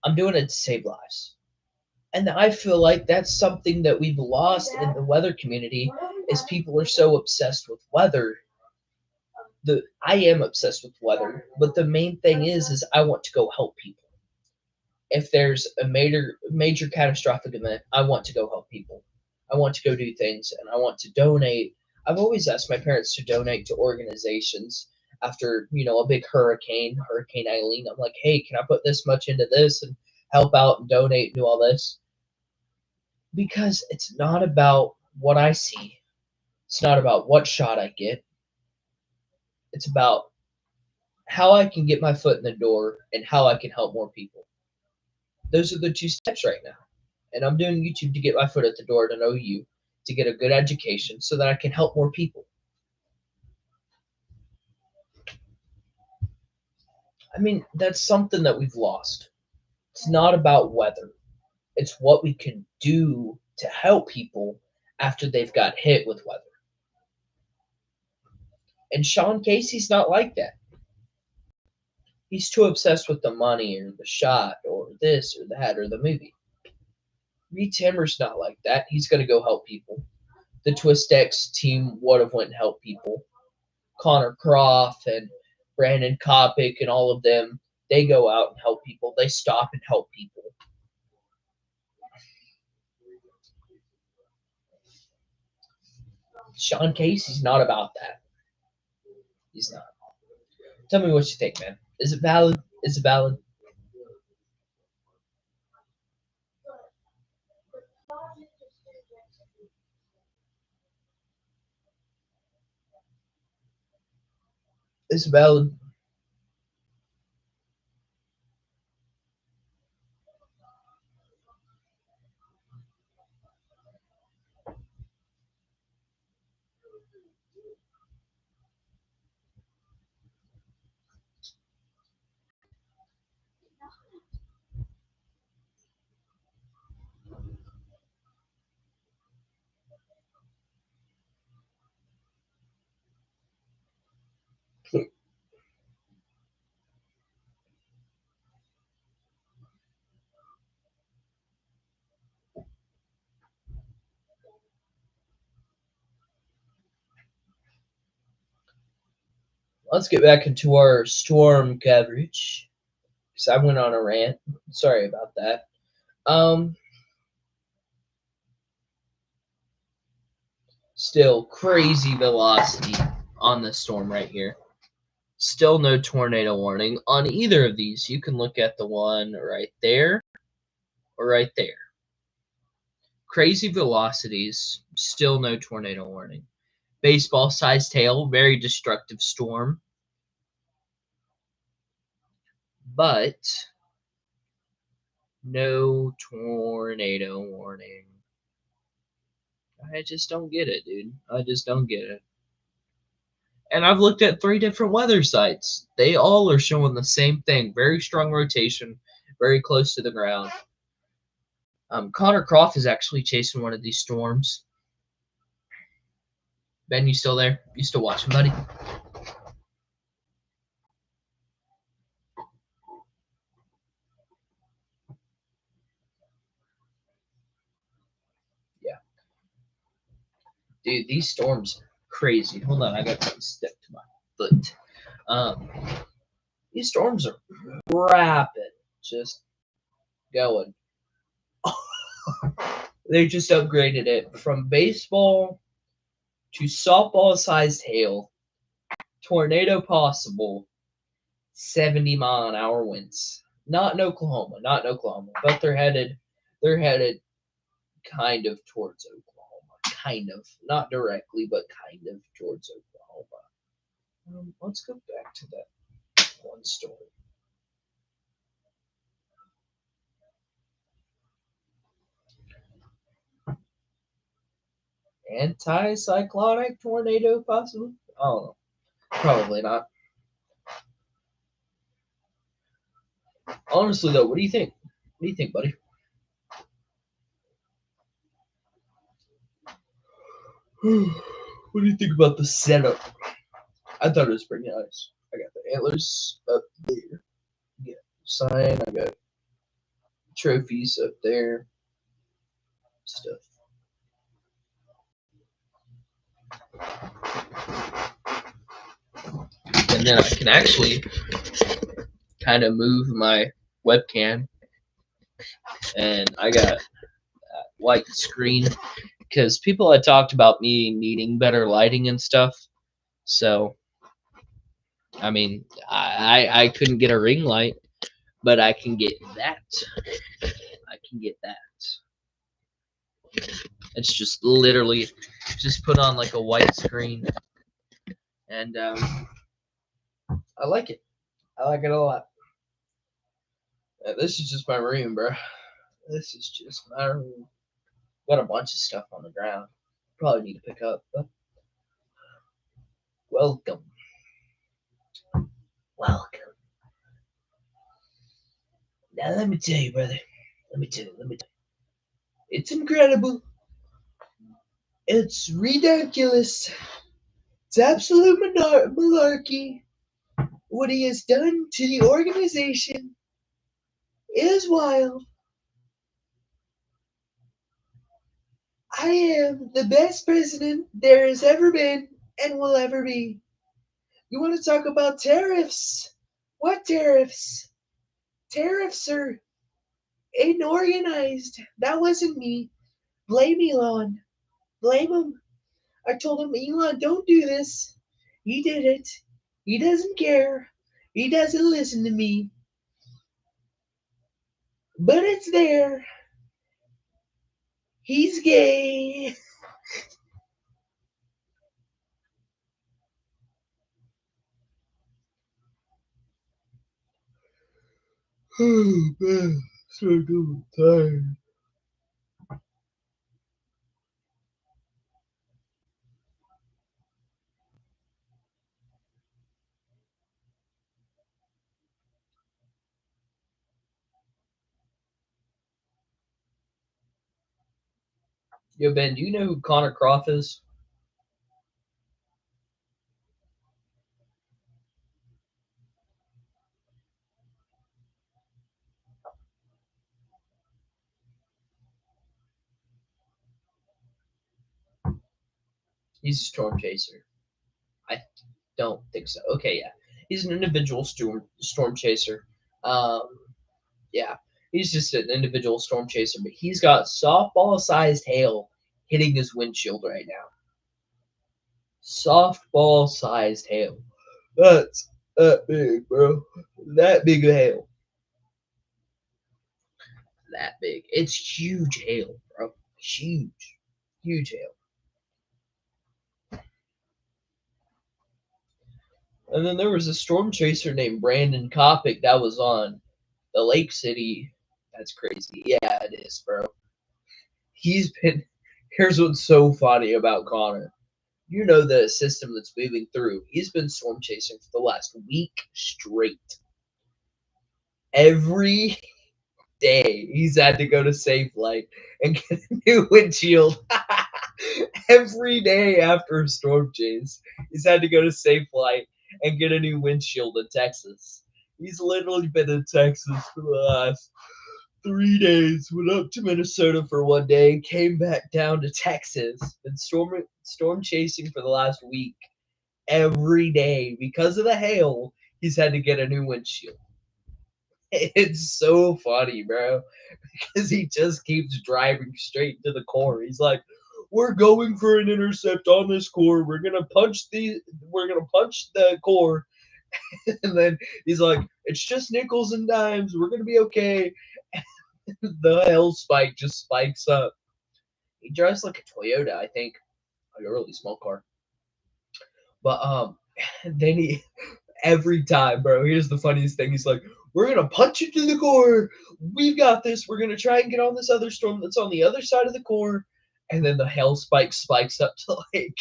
Speaker 2: I'm doing it to save lives. And I feel like that's something that we've lost in the weather community is people are so obsessed with weather. I am obsessed with weather, but the main thing is I want to go help people. If there's a major catastrophic event, I want to go help people. I want to go do things, and I want to donate. I've always asked my parents to donate to organizations after, a big Hurricane Eileen. I'm like, hey, can I put this much into this and help out and donate and do all this? Because it's not about what I see. It's not about what shot I get. It's about how I can get my foot in the door and how I can help more people. Those are the two steps right now. And I'm doing YouTube to get my foot at the door, to know you, to get a good education so that I can help more people. I mean, that's something that we've lost. It's not about weather. It's what we can do to help people after they've got hit with weather. And Sean Casey's not like that. He's too obsessed with the money or the shot or this or that or the movie. Reed Timmer's not like that. He's going to go help people. The Twist X team would have went and helped people. Connor Croft and Brandon Kopic and all of them, they go out and help people. They stop and help people. Sean Casey's not about that. He's not. Tell me what you think, man. Is it valid? Is it valid? Is it valid? Let's get back into our storm coverage. Because I went on a rant. Sorry about that. Still crazy velocity on this storm right here. Still no tornado warning on either of these. You can look at the one right there or right there. Crazy velocities, still no tornado warning. Baseball-sized hail, very destructive storm. But no tornado warning. I just don't get it, dude. I just don't get it. And I've looked at 3 different weather sites. They all are showing the same thing. Very strong rotation, very close to the ground. Connor Croft is actually chasing one of these storms. Ben, you still there? You still watching, buddy? Yeah. Dude, these storms, crazy. Hold on, I got to stick to my foot. These storms are rapid, just going. They just upgraded it from baseball to softball-sized hail, tornado possible, 70-mile-an-hour winds. Not in Oklahoma, but they're headed kind of towards Oklahoma, kind of, not directly, but kind of towards Oklahoma. Let's go back to that one story. Anticyclonic tornado possible? I don't know. Probably not. Honestly, though, what do you think? What do you think, buddy? What do you think about the setup? I thought it was pretty nice. I got the antlers up there. I got sign. I got trophies up there. Stuff. And then I can actually kind of move my webcam, and I got that white screen because people had talked about me needing better lighting and stuff. So, I mean, I couldn't get a ring light, but I can get that. I can get that. It's just literally just put on like a white screen, and I like it. I like it a lot. This is just my room, bro. This is just my room. Got a bunch of stuff on the ground. Probably need to pick up, but welcome. Welcome. Now let me tell you, brother. Let me tell you. It's incredible. It's ridiculous. It's absolute malarkey. What he has done to the organization is wild. I am the best president there has ever been and will ever be. You want to talk about tariffs? What tariffs? Tariffs are inorganized. That wasn't me. Blame Elon. Blame him. I told him, Elon, don't do this. He did it. He doesn't care. He doesn't listen to me. But it's there. He's gay. Oh, man. So I'm tired. Yo, Ben, do you know who Connor Croft is? He's a storm chaser. I don't think so. Okay, yeah. He's an individual storm chaser. Yeah. He's just an individual storm chaser, but he's got softball-sized hail hitting his windshield right now. Softball-sized hail. That's that big, bro. That big of hail. That big. It's huge hail, bro. Huge. Huge hail. And then there was a storm chaser named Brandon Kopic that was on the Lake City. That's crazy. Yeah, it is, bro. He's been Here's what's so funny about Connor. You know the system that's moving through. He's been storm chasing for the last week straight. Every day he's had to go to Safelite and get a new windshield. Every day after a storm chase, he's had to go to Safelite and get a new windshield in Texas. He's literally been in Texas for the last 3 days. Went up to Minnesota for 1 day, came back down to Texas. Been storm chasing for the last week. Every day because of the hail, he's had to get a new windshield. It's so funny, bro, because he just keeps driving straight to the core. He's like, "We're going for an intercept on this core. We're gonna punch the core," and then he's like, "It's just nickels and dimes. We're gonna be okay." The hell spike just spikes up. He drives like a Toyota, I think, like a really small car. But then he every time, bro. Here's the funniest thing. He's like, "We're gonna punch it to the core. We've got this. We're gonna try and get on this other storm that's on the other side of the core." And then the hell spikes up to like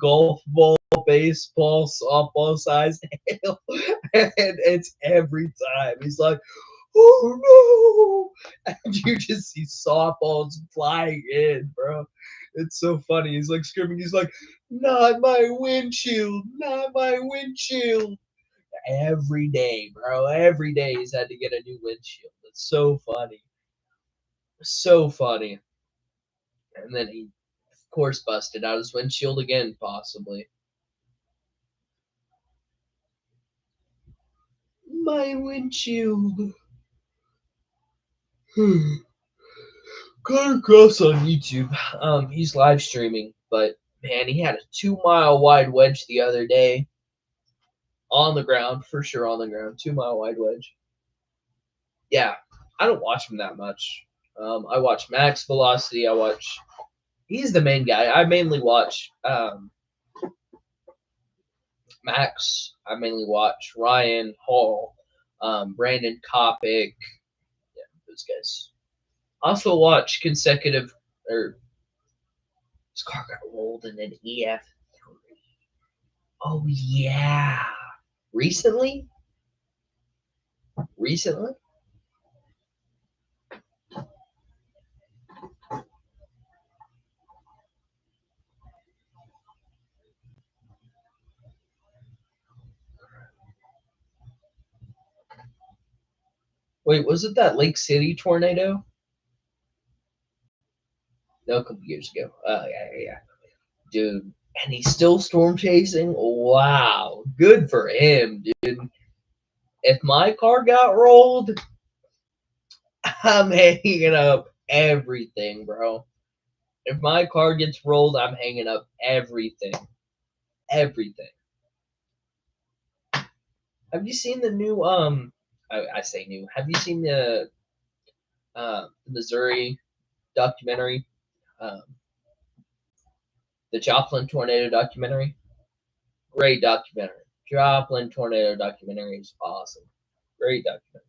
Speaker 2: golf ball, baseball, softball size hail. And it's every time. He's like, "Oh no!" And you just see softballs flying in, bro. It's so funny. He's like screaming. He's like, "Not my windshield! Not my windshield!" Every day, bro. Every day he's had to get a new windshield. It's so funny. So funny. And then he, of course, busted out his windshield again, possibly. My windshield. Connor Cross on YouTube. He's live streaming, but man, he had a 2-mile wide wedge the other day. On the ground, for sure on the ground. 2-mile wide wedge. Yeah, I don't watch him that much. I watch Max Velocity. He's the main guy. I mainly watch Max. I mainly watch Ryan Hall, Brandon Kopic. Yeah, those guys. Also watch consecutive, or his car got rolled in an EF3. Oh yeah. Recently? Wait, was it that Lake City tornado? No, a couple years ago. Yeah. Dude, and he's still storm chasing? Wow. Good for him, dude. If my car got rolled, I'm hanging up everything, bro. If my car gets rolled, I'm hanging up everything. Everything. Have you seen the new I say new. Have you seen the Missouri documentary? The Joplin tornado documentary? Great documentary. Joplin tornado documentary is awesome. Great documentary.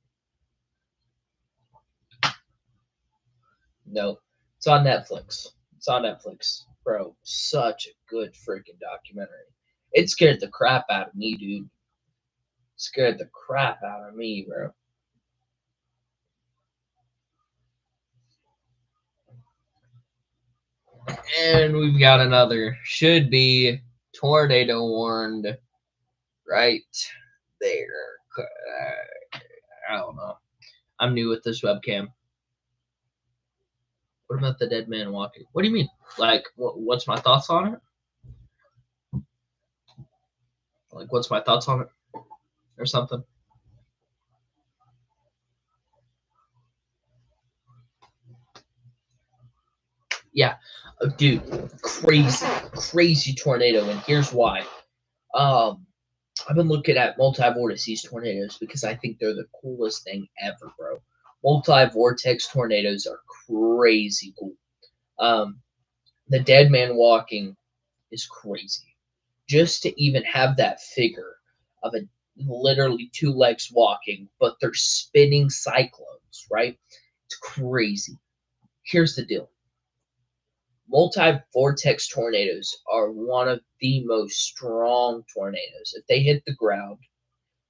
Speaker 2: No, it's on Netflix. It's on Netflix. Bro, such a good freaking documentary. It scared the crap out of me, dude. Scared the crap out of me, bro. And we've got another. Should be tornado warned right there. I don't know. I'm new with this webcam. What about the dead man walking? What do you mean? Like, what's my thoughts on it? Like, what's my thoughts on it? Or something? Yeah. Dude, crazy tornado. And here's why. I've been looking at multi-vortices tornadoes because I think they're the coolest thing ever, bro. Multi-vortex tornadoes are crazy cool. The dead man walking is crazy. Just to even have that figure of a literally 2 legs walking, but they're spinning cyclones, right? It's crazy. Here's the deal. multi-vortex tornadoes are one of the most strong tornadoes. If they hit the ground,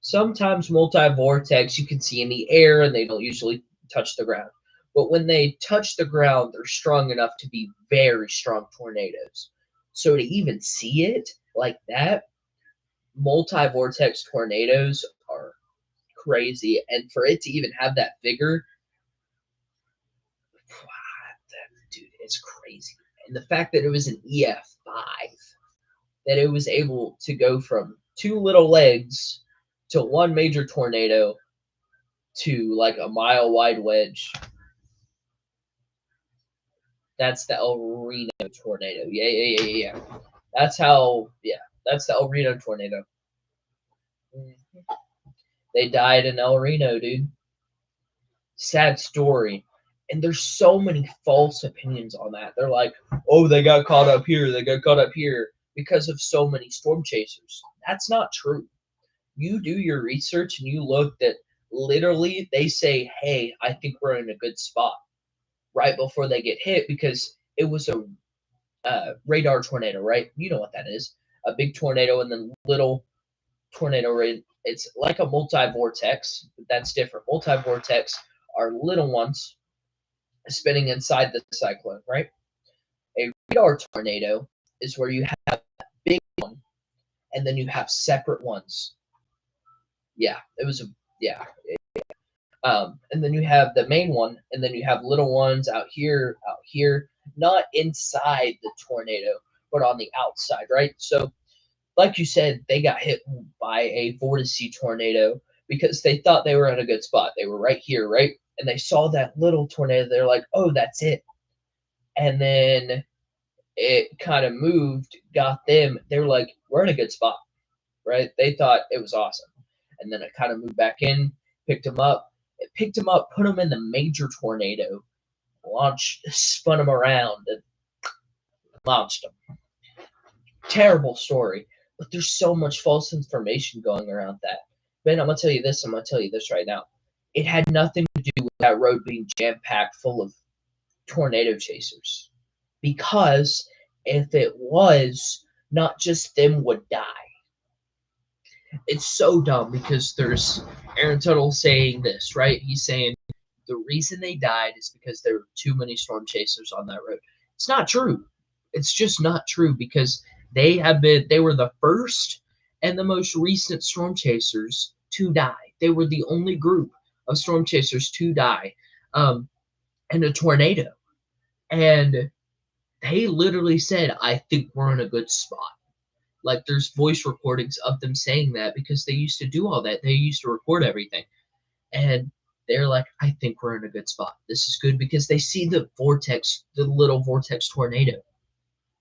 Speaker 2: sometimes multi-vortex you can see in the air and they don't usually touch the ground. But when they touch the ground, they're strong enough to be very strong tornadoes. So to even see it like that, multi-vortex tornadoes are crazy. And for it to even have that vigor, dude, it's crazy. And the fact that it was an EF5, that it was able to go from two little legs to one major tornado to like a mile wide wedge. That's the El Reno tornado. Yeah. That's the El Reno tornado. They died in El Reno, dude. Sad story. And there's so many false opinions on that. They're like, oh, they got caught up here. They got caught up here because of so many storm chasers. That's not true. You do your research and you look that literally they say, hey, I think we're in a good spot right before they get hit because it was a radar tornado, right? You know what that is. A big tornado and then little tornado. It's like a multi-vortex, but that's different. Multi-vortex are little ones spinning inside the cyclone, right? A radar tornado is where you have a big one and then you have separate ones. Yeah, it was a and then you have the main one, and then you have little ones out here, not inside the tornado, but on the outside, right? So, like you said, they got hit by a vortice tornado because they thought they were in a good spot. They were right here, right? And they saw that little tornado. They're like, oh, that's it. And then it kind of moved, got them. They were like, we're in a good spot, right? They thought it was awesome. And then it kind of moved back in, picked them up. It picked them up, put them in the major tornado, spun them around, and launched them. Terrible story. But there's so much false information going around that. Ben, I'm going to tell you this right now. It had nothing to do with that road being jam-packed full of tornado chasers. Because if it was, not just them would die. It's so dumb because there's Aaron Tuttle saying this, right? He's saying the reason they died is because there were too many storm chasers on that road. It's not true. It's just not true because they were the first and the most recent storm chasers to die. They were the only group of storm chasers to die in a tornado. And they literally said, I think we're in a good spot. Like there's voice recordings of them saying that because they used to do all that. They used to record everything. And they're like, I think we're in a good spot. This is good because they see the little vortex tornado.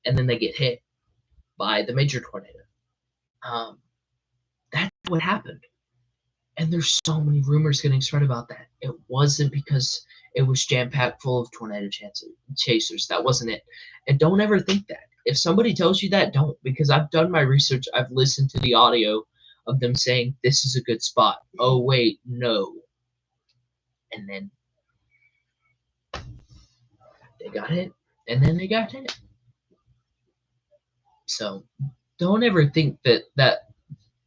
Speaker 2: And then they get hit by the major tornado. That's what happened. And there's so many rumors getting spread about that. It wasn't because it was jam-packed full of tornado chasers. That wasn't it. And don't ever think that. If somebody tells you that, don't. Because I've done my research. I've listened to the audio of them saying, this is a good spot. Oh, wait, no. And then they got hit. And then they got hit. So don't ever think that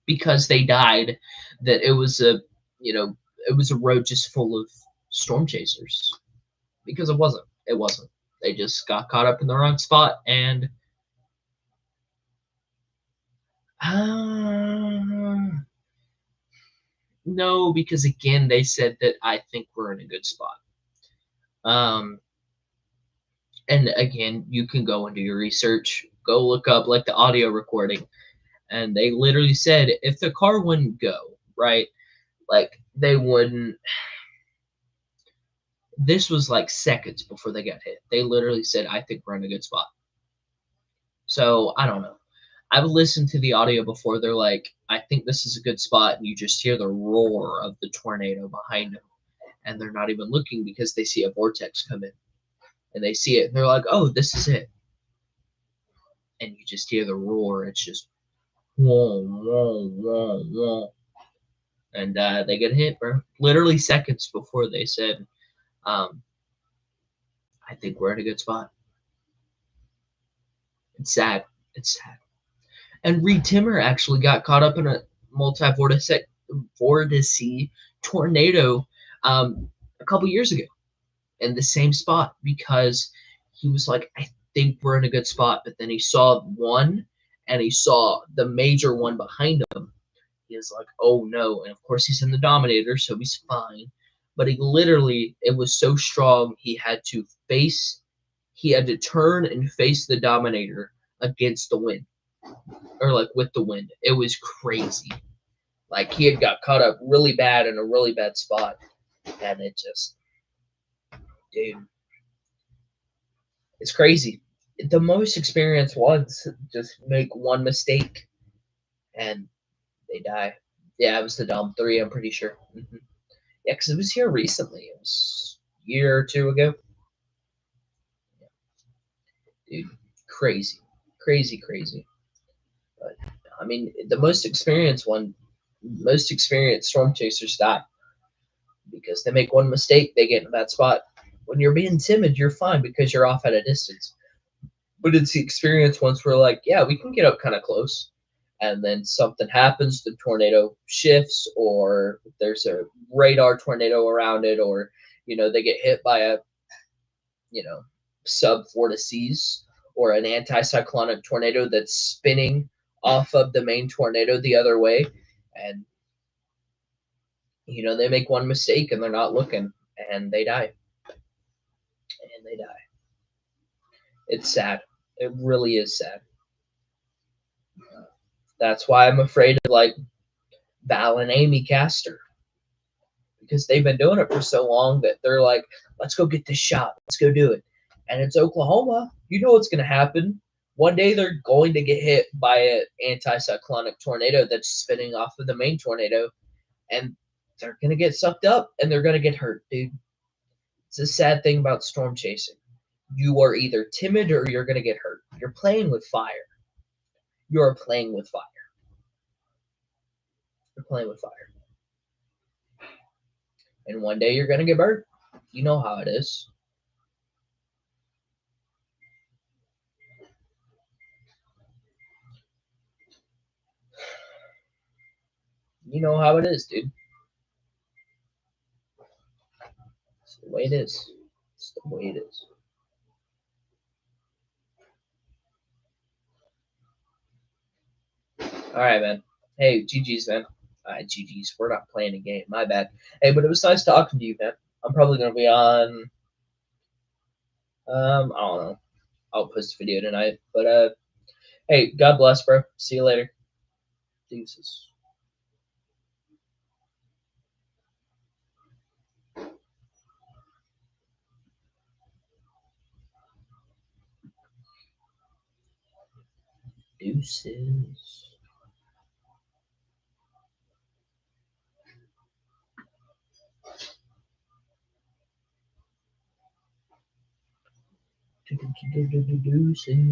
Speaker 2: because they died, that it was a road just full of storm chasers. Because it wasn't. It wasn't. They just got caught up in the wrong spot and no, because again, they said that I think we're in a good spot. And again, you can go and do your research. Go look up like the audio recording. And they literally said if the car wouldn't go, right, like they wouldn't. This was like seconds before they got hit. They literally said, I think we're in a good spot. So I don't know. I've listened to the audio before. They're like, I think this is a good spot. And you just hear the roar of the tornado behind them. And they're not even looking because they see a vortex come in. And they see it. And they're like, oh, this is it. And you just hear the roar. It's just, whoa, whoa, whoa, whoa. And they get hit, bro. Literally seconds before they said, I think we're in a good spot. It's sad. It's sad. And Reed Timmer actually got caught up in a multi-vortice tornado a couple years ago in the same spot because he was like, I think we're in a good spot. But then he saw one and he saw the major one behind him. He was like, oh no. And of course, he's in the Dominator, so he's fine. But he literally, it was so strong, he had to turn and face the Dominator against the wind, or like with the wind. It was crazy. Like he had got caught up really bad in a really bad spot, and it just, dude, it's crazy. The most experienced ones just make one mistake, and they die. Yeah, it was the Dom 3, I'm pretty sure. Yeah, because it was here recently. It was a year or two ago. Dude, crazy, crazy, crazy. But I mean, the most experienced storm chasers die because they make one mistake, they get in a bad spot. When you're being timid, you're fine because you're off at a distance. But it's the experienced ones where like, yeah, we can get up kind of close, and then something happens, the tornado shifts, or there's a radar tornado around it, or they get hit by a sub vortices or an anticyclonic tornado that's spinning off of the main tornado the other way, and they make one mistake and they're not looking, and they die. It's sad. It really is sad. That's why I'm afraid of like Val and Amy Castor, because they've been doing it for so long that they're like, let's go get this shot. Let's go do it. And it's Oklahoma. You know what's going to happen. One day they're going to get hit by an anticyclonic tornado that's spinning off of the main tornado, and they're going to get sucked up and they're going to get hurt, dude. It's a sad thing about storm chasing. You are either timid or you're going to get hurt. You're playing with fire. You're playing with fire. You're playing with fire. And one day you're going to get burned. You know how it is. You know how it is, dude. It's the way it is. It's the way it is. All right, man. Hey, GG's, man. All right, GG's. We're not playing a game. My bad. Hey, but it was nice talking to you, man. I'm probably going to be on, I don't know. I'll post a video tonight. But, hey, God bless, bro. See you later. Deuces. Deuces. Deuces.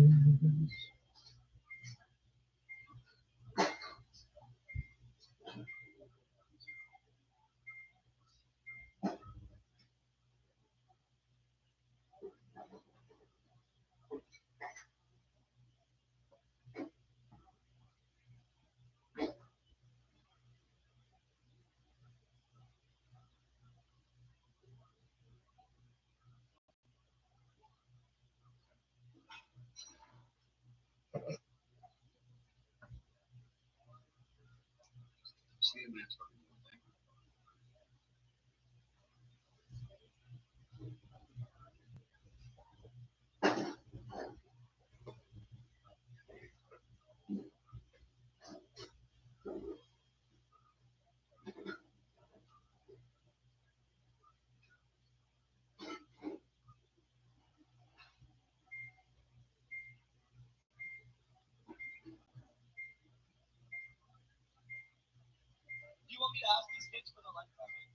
Speaker 3: You want me to ask these kids for the life of it?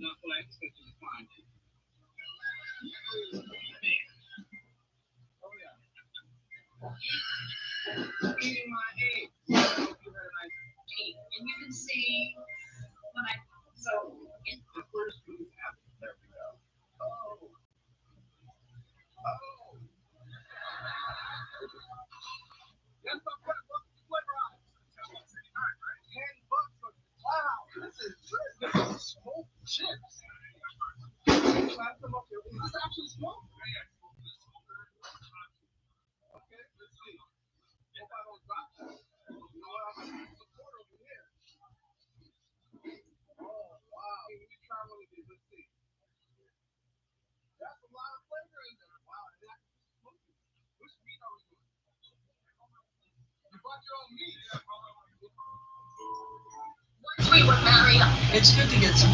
Speaker 3: Not what I expected to find. Eating my egg. I hope you had a nice
Speaker 5: Hey, and you can see when I so it,
Speaker 3: the first food apple. There we go. Oh. Oh. That's my friend. Welcome to Playground. $10. Wow. This is smoked chips. Clap them up here. Is this actually smoked? Okay, let's see. Hope I don't drop that. You know what? I'm going to support over here. Oh, wow. Let me try one of these. Let's see. That's a lot of flavor in there. Wow. And that's smoky. Which meat are we doing? You brought your own meat.
Speaker 5: once we were married,
Speaker 2: It's good to get some.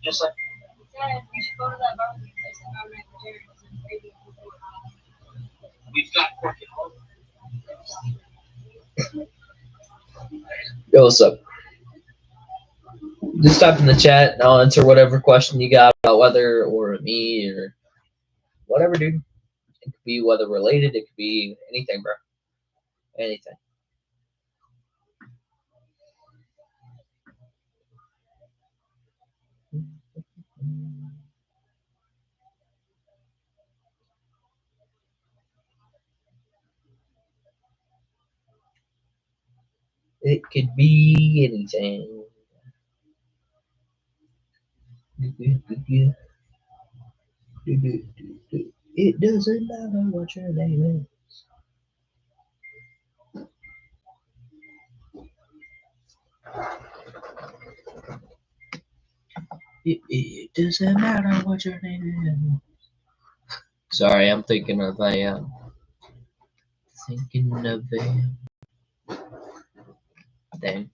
Speaker 2: Just like
Speaker 5: said we should go to that barbecue place that found my vegetarians and crazy.
Speaker 3: We've got pork at home.
Speaker 2: yo, what's up? Just type in the chat and I'll answer whatever question you got about weather or me or whatever, dude. It could be weather related. It could be anything, bro. Anything. It could be anything. It doesn't matter what your name is. It doesn't matter what your name is. Sorry, I'm thinking of a thing.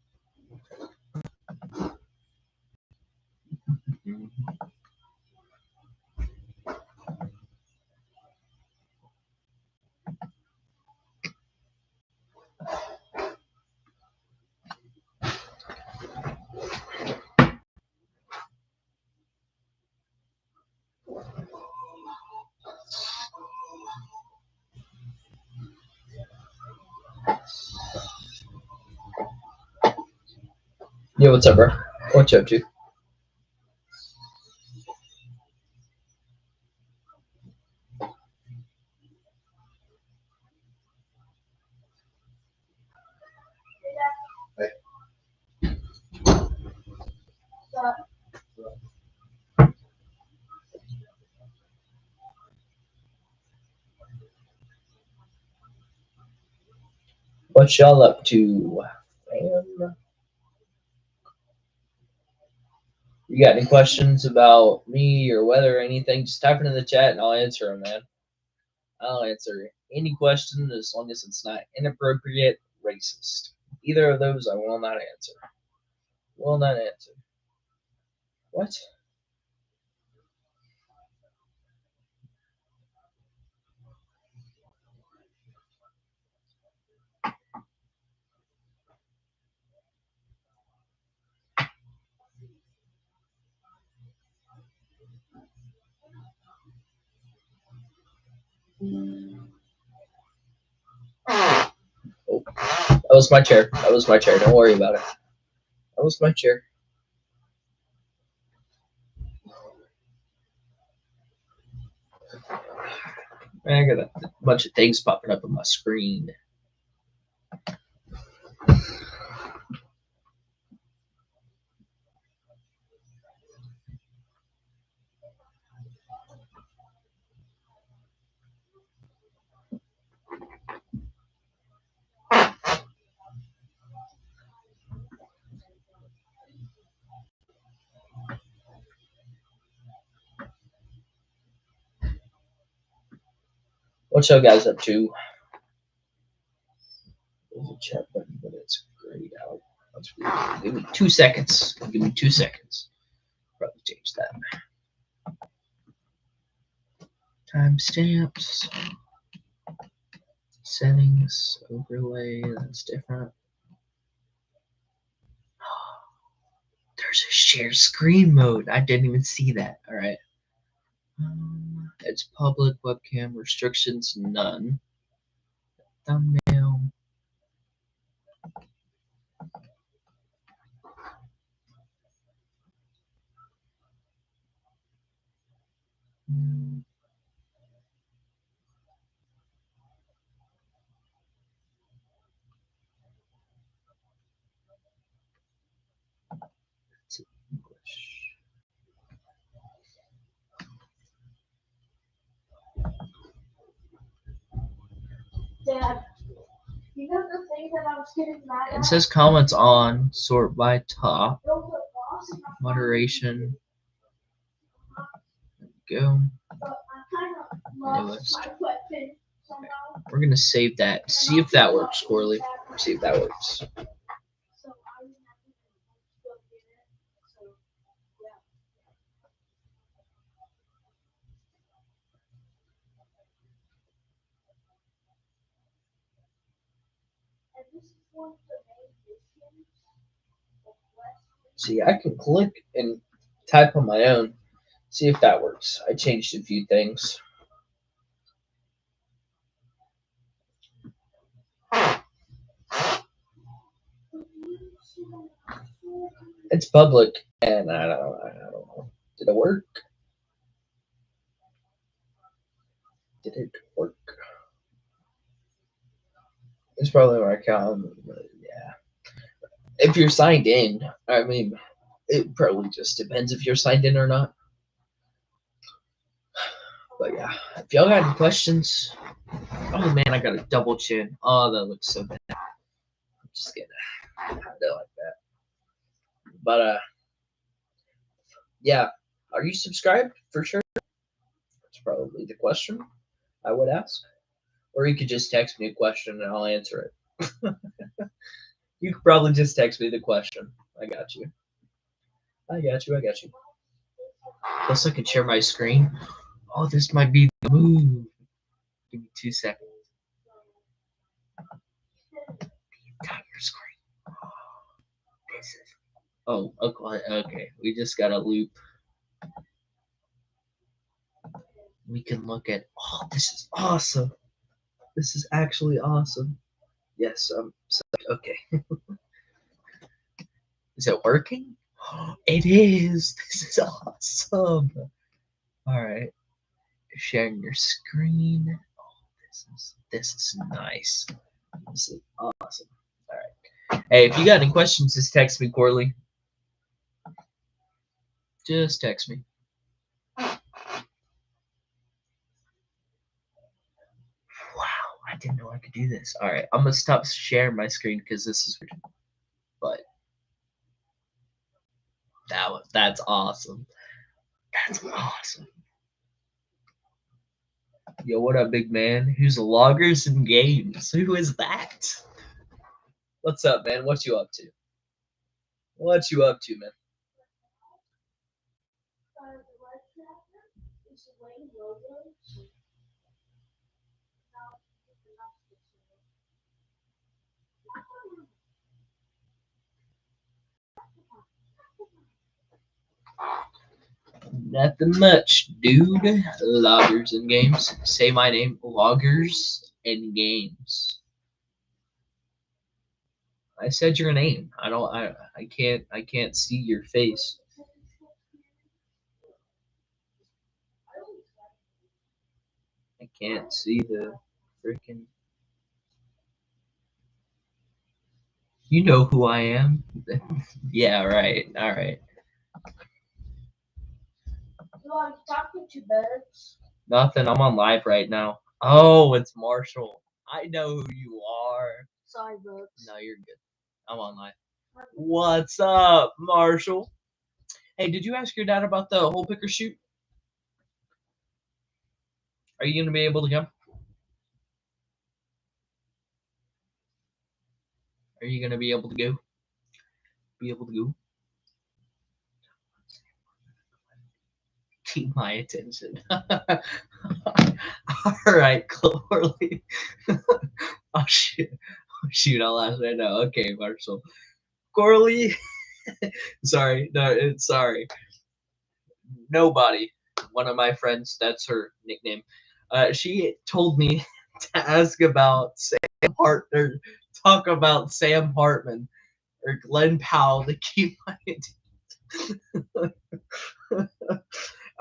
Speaker 2: Yo, what's up, bro? What you up to? What y'all up to, fam? You got any questions about me or weather or anything? Just type it in the chat and I'll answer them, man. I'll answer any question as long as it's not inappropriate, racist. Either of those I will not answer. Will not answer. What? Oh, that was my chair. That was my chair. Don't worry about it. That was my chair. I got a bunch of things popping up on my screen. What y'all guys up to? There's a chat button, but it's grayed out. That's weird. Give me 2 seconds. Give me 2 seconds. Probably change that. Timestamps. Settings. Overlay. That's different. There's a share screen mode. I didn't even see that. All right. It's public webcam restrictions, none. Thumbnail. It's English.
Speaker 6: Dad, you know the thing that I was getting mad at?
Speaker 2: It says comments on, sort by top,
Speaker 6: Those are lost, and I
Speaker 2: moderation. There we go.
Speaker 6: but I kind of lost my footprint somehow.
Speaker 2: We're gonna save that. See if that works, Corley. See if that works.
Speaker 6: So I didn't have to go get it. So yeah. And this is one of the main missions of West.
Speaker 2: See, I can click and type on my own. See if that works. I changed a few things. It's public, and I don't know. Did it work? Did it work? It's probably my account. But yeah. If you're signed in, I mean, it probably just depends if you're signed in or not. But yeah, if y'all got any questions, oh man, I got a double chin. Oh, that looks so bad. I'm just gonna hide it like that. But yeah, are you subscribed for sure? That's probably the question I would ask. Or you could just text me a question and I'll answer it. You could probably just text me the question. I got you. I got you. I got you. Plus, I can share my screen. Oh, this might be the move. Give me 2 seconds. The entire screen. This is. Oh, okay. We just got a loop. We can look at. Oh, this is awesome. This is actually awesome. Yes. Okay. Is it working? It is. This is awesome. All right. Sharing your screen. Oh, this is nice. This is awesome. All right. Hey, if you got any questions, just text me, Corley. Just text me. Wow, I didn't know I could do this. All right, I'm gonna stop sharing my screen because this is weird. But that's awesome. That's awesome. Yo, what up, big man? Who's loggers and games? Who is that? What's up, man? What you up to? What you up to, man?
Speaker 6: The red tractor is laying logos. Now, the last
Speaker 2: Nothing much, dude. Loggers and games. Say my name. Loggers and games. I said your name. I can't see your face. I can't see the freaking. You know who I am. Yeah, right. All right.
Speaker 6: You are talking to birds.
Speaker 2: Nothing. I'm on live right now. Oh, it's Marshall. I know who you are.
Speaker 6: Sorry, birds.
Speaker 2: No, you're good. I'm on live. What's up, Marshall? Hey, did you ask your dad about the hole picker shoot? Are you gonna be able to come? Are you gonna be able to go? Be able to go? Keep my attention. All right, Corley. Oh shit! Oh, shoot! I'll ask right now. Okay, Marshall. Corley. Sorry. No, it's sorry. Nobody. One of my friends. That's her nickname. She told me to ask about Sam Hart or talk about Sam Hartman or Glenn Powell to keep my attention.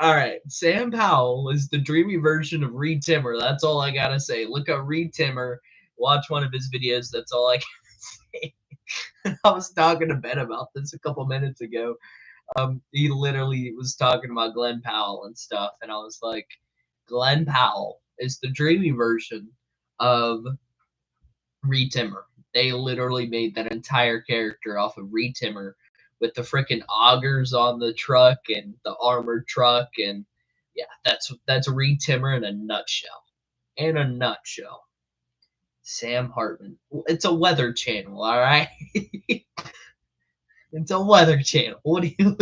Speaker 2: All right, Sam Powell is the dreamy version of Reed Timmer. That's all I gotta say. Look up Reed Timmer, watch one of his videos. That's all I can say. I was talking to Ben about this a couple minutes ago. He literally was talking about Glenn Powell and stuff, and I was like, Glenn Powell is the dreamy version of Reed Timmer. They literally made that entire character off of Reed Timmer with the freaking augers on the truck and the armored truck, and yeah, that's Reed Timmer in a nutshell. In a nutshell. Sam Hartman. It's a weather channel, all right? It's a weather channel. What do you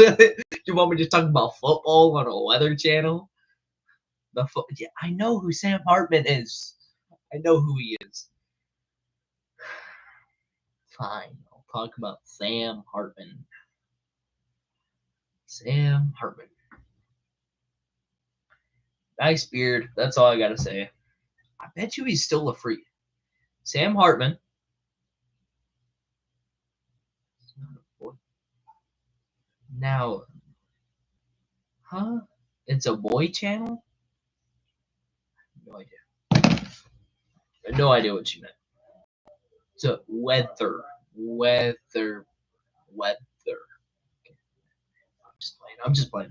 Speaker 2: want me to talk about football on a weather channel? Yeah, I know who Sam Hartman is. I know who he is. Fine, I'll talk about Sam Hartman. Sam Hartman. Nice beard. That's all I gotta say. I bet you he's still a freak. Sam Hartman. Now, huh? It's a boy channel? No idea. I had no idea what you meant. It's a weather. Weather. Okay. I'm just playing.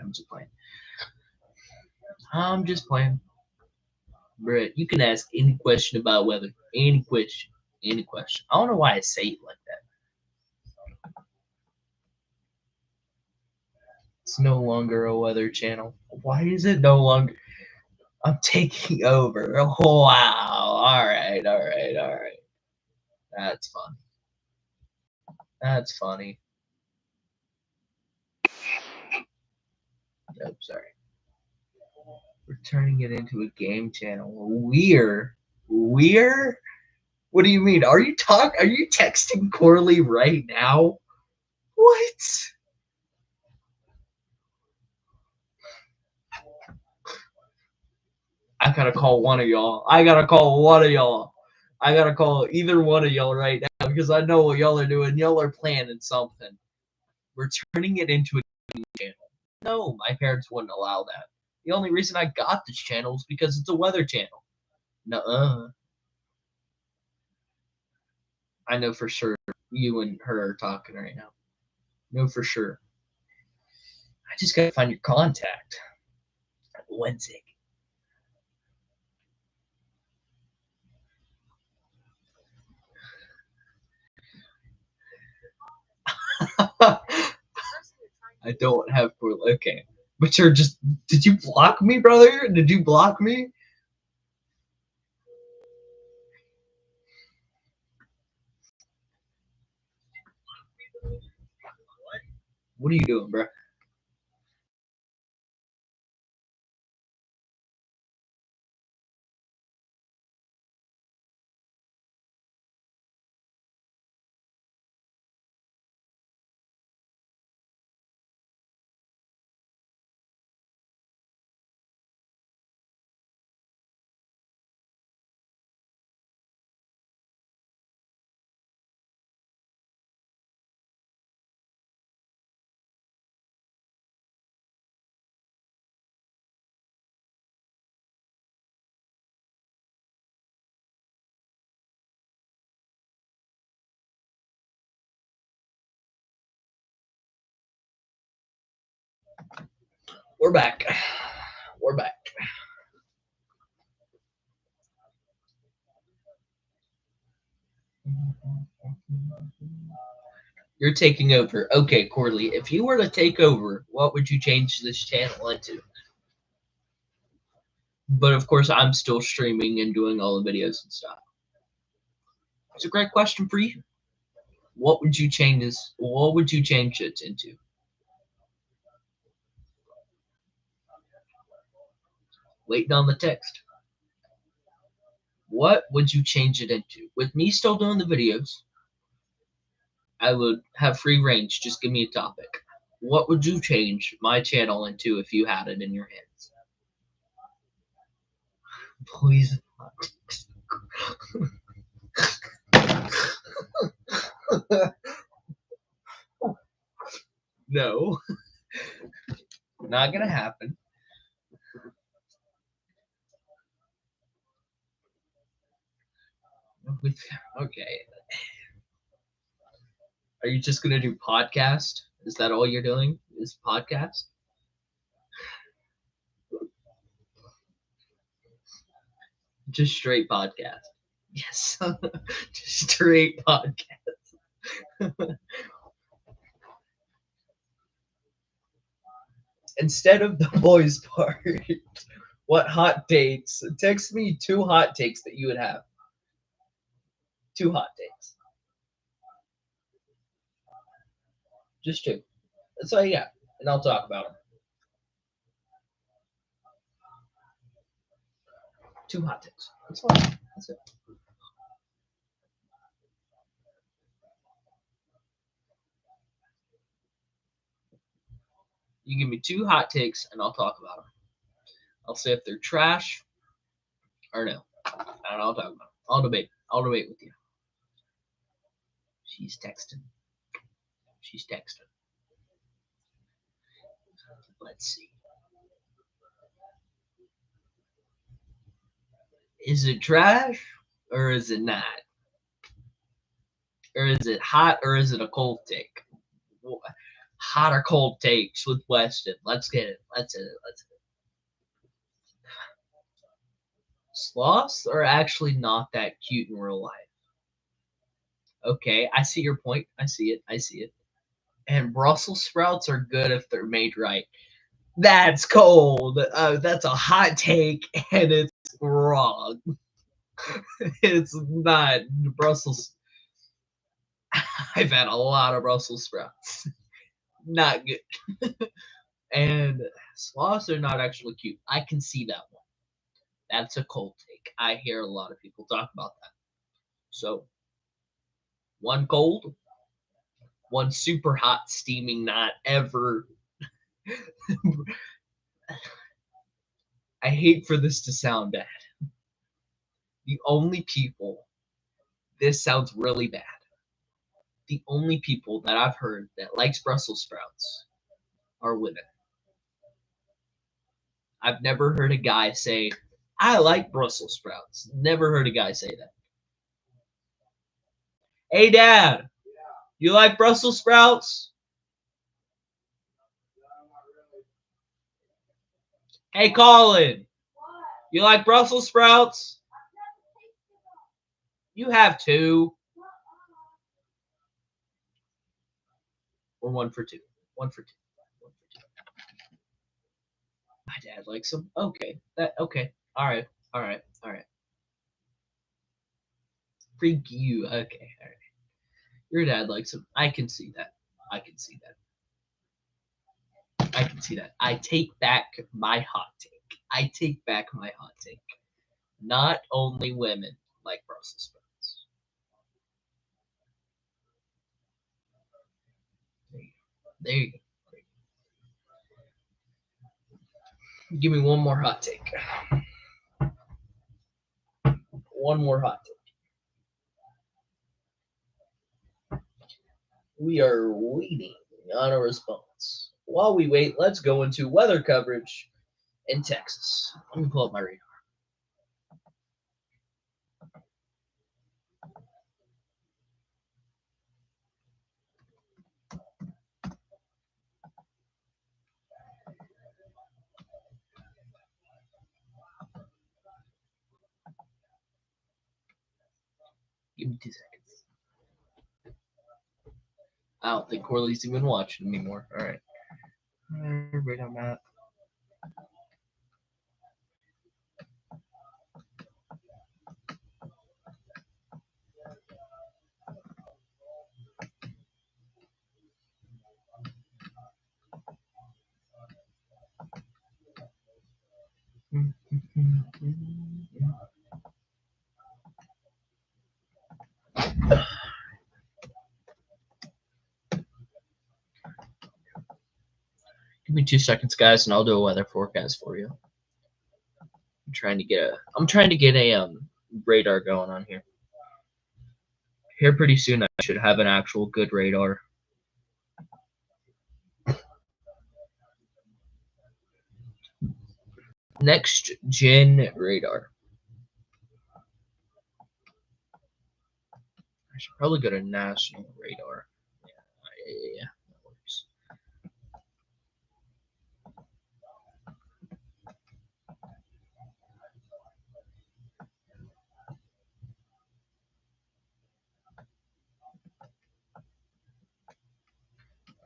Speaker 2: Brett, you can ask any question about weather. Any question. Any question. I don't know why I say it like that. It's no longer a weather channel. Why is it no longer? I'm taking over. Oh, wow. All right. That's funny. That's funny. Nope, sorry. We're turning it into a game channel. We're? What do you mean? Are you texting Corley right now? What? I gotta call one of y'all. I gotta call either one of y'all right now because I know what y'all are doing. Y'all are planning something. We're turning it into a game channel. No, my parents wouldn't allow that. The only reason I got this channel is because it's a weather channel. Nuh-uh. I know for sure you and her are talking right now. No, for sure. I just gotta find your contact. Wednesday. I don't have okay. But you're just did you block me, brother? Did you block me? What are you doing, bro? We're back. We're back. You're taking over. Okay, Corley, if you were to take over, what would you change this channel into? But of course, I'm still streaming and doing all the videos and stuff. It's a great question for you. What would you change this? What would you change it into? Waiting on the text. What would you change it into? With me still doing the videos, I would have free range. Just give me a topic. What would you change my channel into if you had it in your hands? Please. No. Not gonna happen. Okay. Are you just gonna do podcast? Is that all you're doing? Is podcast? Just straight podcast. Yes. Just straight podcast. Instead of the boys part, what hot takes? Text me 2 hot takes that you would have. 2 hot takes. Just 2. That's all you got. And I'll talk about them. 2 hot takes. That's fine. That's it. You give me 2 hot takes and I'll talk about them. I'll say if they're trash or no. And I'll talk about them. I'll debate. I'll debate with you. She's texting. She's texting. Let's see. Is it trash or is it not? Or is it hot or is it a cold take? Hot or cold takes with Weston. Let's get it. Let's hit it. Let's hit it. Sloths are actually not that cute in real life. Okay, I see your point. I see it. I see it. And Brussels sprouts are good if they're made right. That's cold. That's a hot take, and it's wrong. It's not Brussels. I've had a lot of Brussels sprouts. Not good. And sloths are not actually cute. I can see that one. That's a cold take. I hear a lot of people talk about that. So, one cold, one super hot, steaming, not ever. I hate for this to sound bad. The only people, this sounds really bad. The only people that I've heard that likes Brussels sprouts are women. I've never heard a guy say, I like Brussels sprouts. Never heard a guy say that. Hey, Dad, you like Brussels sprouts? Hey, Colin, you like Brussels sprouts? You have 2. Or 1 for 2. 1 for 2. 1 for 2. My dad likes them. Okay. Okay. All right. All right. All right. Freak you. Okay. All right. Your dad likes them. I can see that. I can see that. I can see that. I take back my hot take. I take back my hot take. Not only women like Brussels sprouts. There you go. Give me one more hot take. One more hot take. We are waiting on a response. While we wait, let's go into weather coverage in Texas. Let me pull up my radar. Give me 2 seconds. I don't think Corley's even watching anymore. All right. Radar map. Give me 2 seconds, guys, and I'll do a weather forecast for you. I'm trying to get a radar going on here. Here pretty soon I should have an actual good radar. Next gen radar. I should probably go to national radar. Yeah, that works.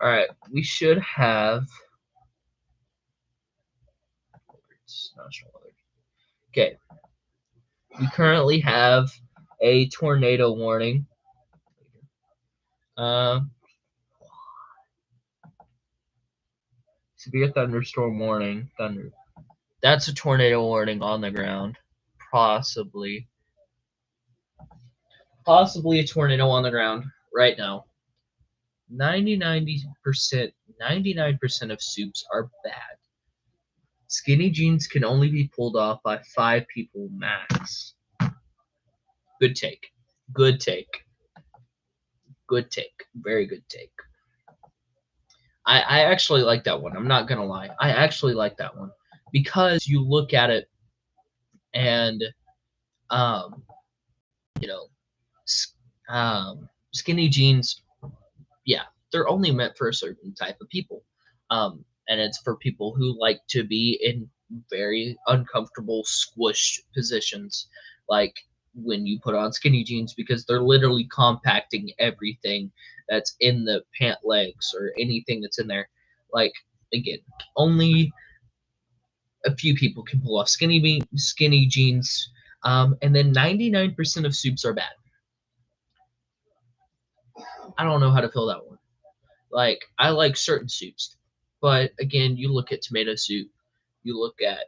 Speaker 2: All right, we should have. National weather. Okay, we currently have a tornado warning. Severe thunderstorm warning. Thunder. That's a tornado warning on the ground. Possibly a tornado on the ground right now. 99% of soups are bad. Skinny jeans can only be pulled off by 5 people max. Good take. Good take. Good take. Very good take. I actually like that one. I'm not gonna lie. I actually like that one because you look at it and skinny jeans, yeah, they're only meant for a certain type of people. And it's for people who like to be in very uncomfortable, squished positions, like when you put on skinny jeans, because they're literally compacting everything that's in the pant legs or anything that's in there. Like, again, only a few people can pull off skinny jeans, and then 99% of soups are bad. I don't know how to fill that one. Like, I like certain soups, but again, you look at tomato soup, you look at,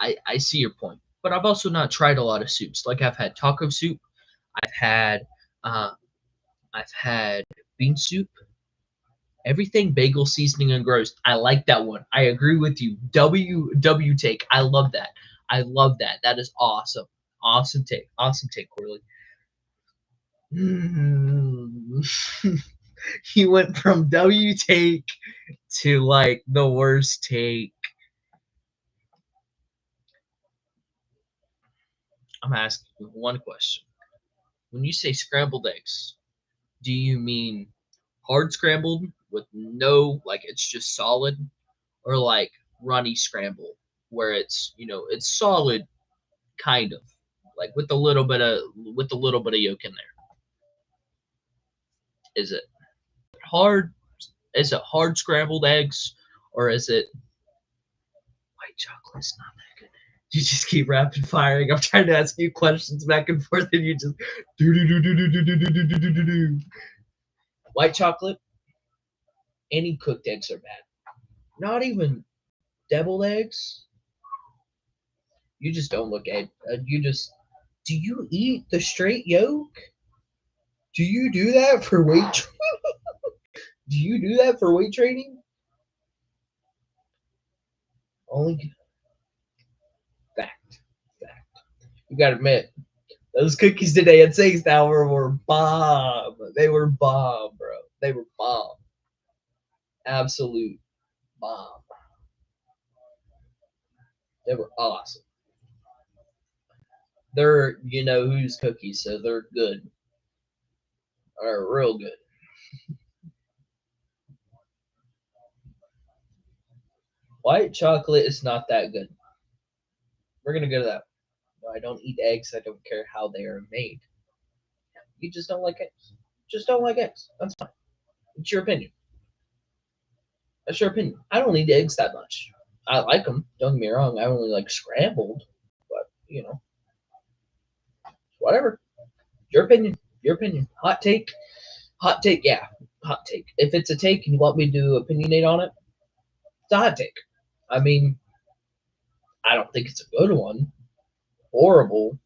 Speaker 2: I see your point, but I've also not tried a lot of soups. Like, I've had taco soup, I've had bean soup, everything bagel seasoning and gross. I like that one. I agree with you. W take. I love that. I love that. That is awesome. Awesome take. Awesome take, Corley. He went from W take to like the worst take. I'm asking you one question. When you say scrambled eggs, do you mean hard scrambled with no, like it's just solid, or like runny scramble where it's, it's solid, kind of, like with a little bit of yolk in there? Is it hard scrambled eggs, or is it white chocolate's not that good? You just keep rapid firing. I'm trying to ask you questions back and forth, and you just do. White chocolate, any cooked eggs are bad. Not even deviled eggs. You just don't look at. Do you eat the straight yolk? Do you do that for weight? Do you do that for weight training? Only fact. You gotta admit, those cookies today at Six Tower were bomb. They were bomb, bro. They were bomb. Absolute bomb. They were awesome. They're you know whose cookies, so they're good. Are real good. White chocolate is not that good. We're gonna go to that. No, I don't eat eggs. I don't care how they are made. You just don't like eggs. Just don't like eggs. That's fine. It's your opinion. That's your opinion. I don't eat eggs that much. I like them. Don't get me wrong. I only like scrambled, but whatever. Your opinion. Your opinion. Hot take. Hot take. Yeah, hot take. If it's a take and you want me to opinionate on it, it's a hot take. I mean, I don't think it's a good one. Horrible.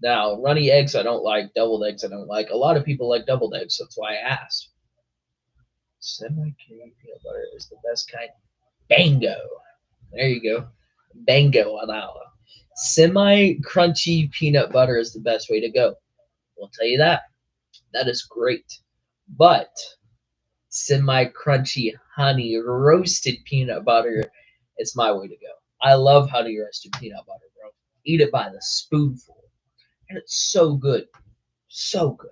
Speaker 2: Now, runny eggs I don't like. Deviled eggs I don't like. A lot of people like deviled eggs. That's why I asked. Semi-creamy peanut butter is the best kind. Bango. There you go. Bango on that one. Semi-crunchy peanut butter is the best way to go. We'll tell you that. That is great. But semi-crunchy honey roasted peanut butter is my way to go. I love honey roasted peanut butter, bro. Eat it by the spoonful. And it's so good. So good.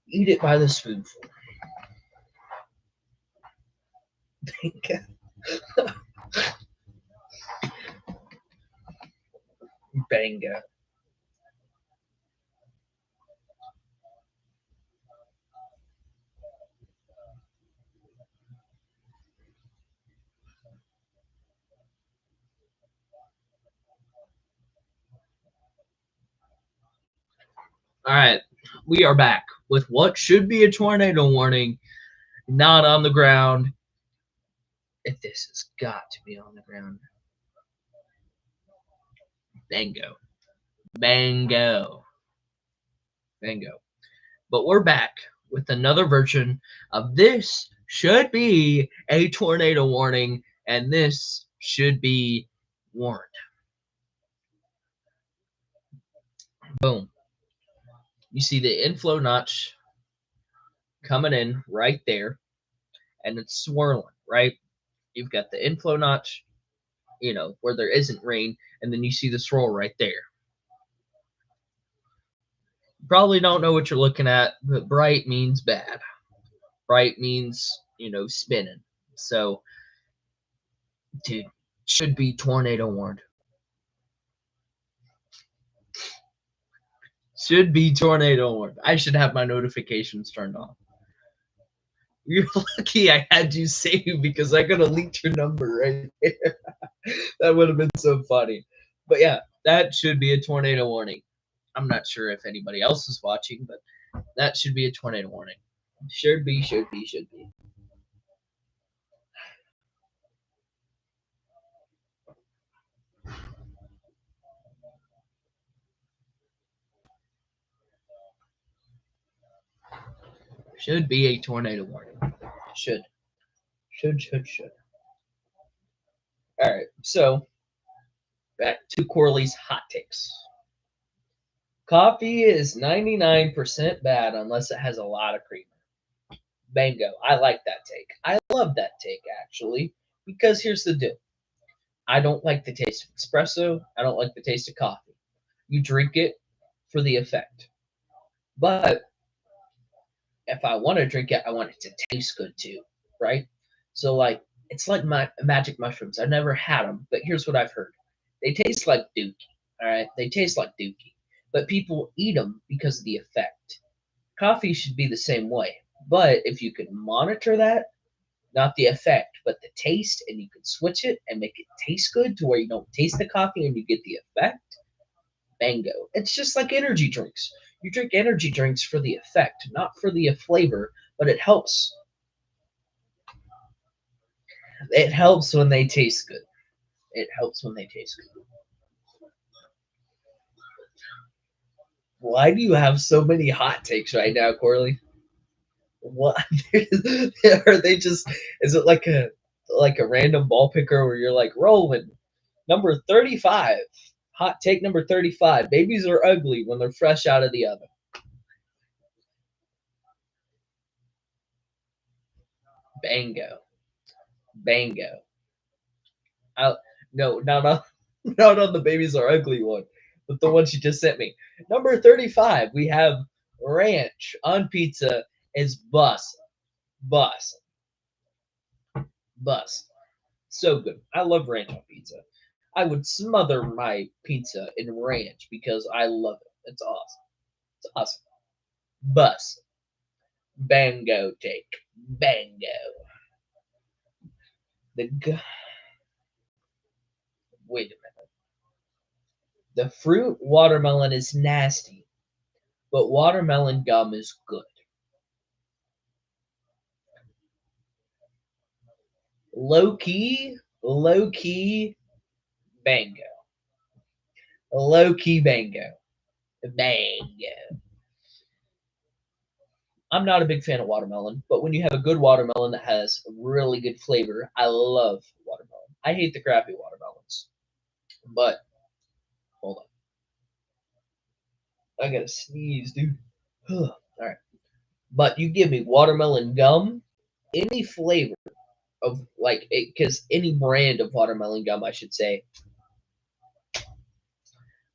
Speaker 2: Eat it by the spoonful. Bango. All right, we are back with what should be a tornado warning, not on the ground. If this has got to be on the ground. Bango. Bango. Bango. But we're back with another version of this should be a tornado warning, and this should be warned. Boom. You see the inflow notch coming in right there, and it's swirling, right? You've got the inflow notch, where there isn't rain, and then you see the swirl right there. You probably don't know what you're looking at, but bright means bad. Bright means, spinning. So, dude, should be tornado warned. Should be tornado warned. I should have my notifications turned on. You're lucky I had you saved because I could have leaked your number right there. That would have been so funny. But yeah, that should be a tornado warning. I'm not sure if anybody else is watching, but that should be a tornado warning. Should be. Should be. Should be a tornado warning. Should. All right, so back to Corley's hot takes. Coffee is 99% bad unless it has a lot of creamer. Bango. I like that take. I love that take, actually, because here's the deal. I don't like the taste of espresso. I don't like the taste of coffee. You drink it for the effect. But if I want to drink it, I want it to taste good too, right? So, it's like my magic mushrooms. I've never had them, but here's what I've heard. They taste like Dookie, all right? They taste like Dookie, but people eat them because of the effect. Coffee should be the same way, but if you could monitor that, not the effect, but the taste, and you could switch it and make it taste good to where you don't taste the coffee and you get the effect, bango. It's just like energy drinks. You drink energy drinks for the effect, not for the flavor, but it helps It helps when they taste good. It helps when they taste good. Why do you have so many hot takes right now, Corley? What are they just? Is it like a random ball picker where you're like rolling number 35? Hot take number 35: babies are ugly when they're fresh out of the oven. Bango, bango. No, not on, not on the babies are ugly one, but the one she just sent me. Number 35, we have ranch on pizza is bus. So good. I love ranch on pizza. I would smother my pizza in ranch because I love it. It's awesome. It's awesome. Bus. Bango take. Bango. Wait a minute. The fruit watermelon is nasty, but watermelon gum is good. Low key, bango. Low key bango. Bango. I'm not a big fan of watermelon, but when you have a good watermelon that has really good flavor, I love watermelon. I hate the crappy watermelons. But hold on. I gotta sneeze, dude. Alright. But you give me watermelon gum, any flavor of like it, because any brand of watermelon gum, I should say,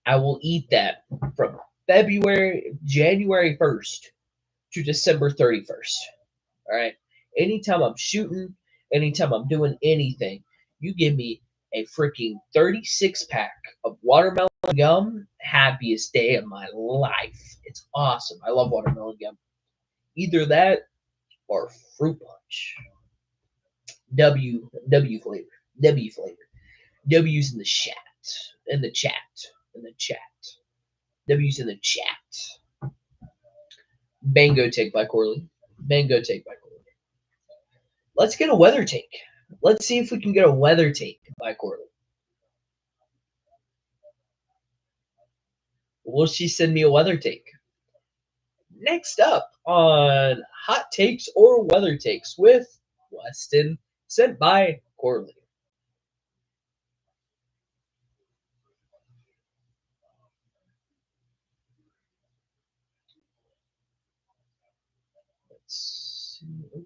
Speaker 2: I will eat that from January 1st to December 31st. All right. Anytime I'm shooting, anytime I'm doing anything, you give me a freaking 36 pack of watermelon gum, happiest day of my life. It's awesome. I love watermelon gum. Either that or fruit punch. W flavor. W flavor. W's in the chat. In the chat. W's in the chat. Bango take by Corley. Let's get a weather take. Let's see if we can get a weather take by Corley. Will she send me a weather take? Next up on Hot Takes or Weather Takes with Weston, sent by Corley. Let's see.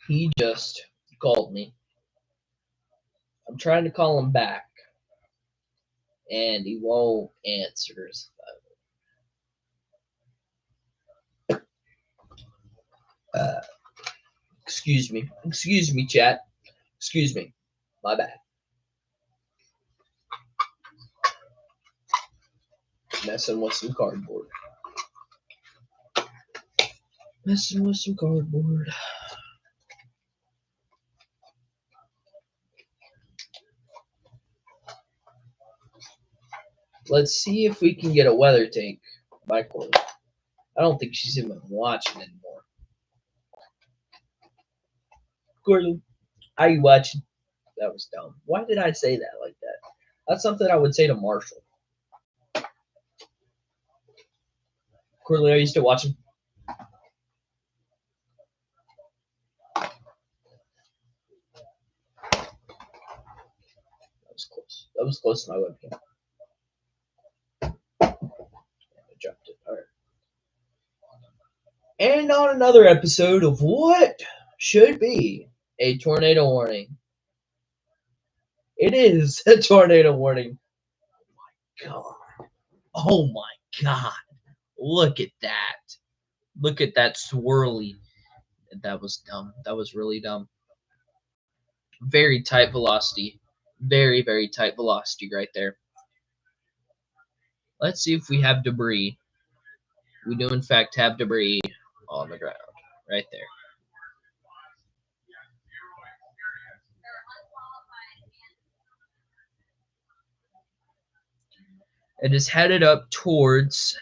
Speaker 2: He just called me. I'm trying to call him back, and he won't answer his phone. Excuse me, chat. Excuse me. My bad. Messing with some cardboard. Let's see if we can get a weather take by Corley. I don't think she's even watching anymore. Corley, are you watching? That was dumb. Why did I say that like that? That's something I would say to Marshall. Corley, are you still watching? That was close. That was close to my webcam. I dropped it. All right. And on another episode of what should be a tornado warning. It is a tornado warning. God. Oh my God. Look at that. Look at that swirly. That was dumb. That was really dumb. Very tight velocity. Very, very tight velocity right there. Let's see if we have debris. We do, in fact, have debris on the ground. Right there. It is headed up towards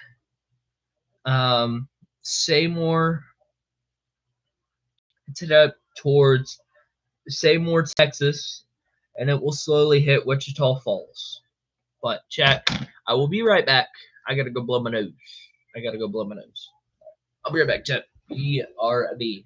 Speaker 2: Seymour. It's headed up towards Seymour, Texas, and it will slowly hit Wichita Falls. But chat, I will be right back. I gotta go blow my nose. I'll be right back, chat. BRB.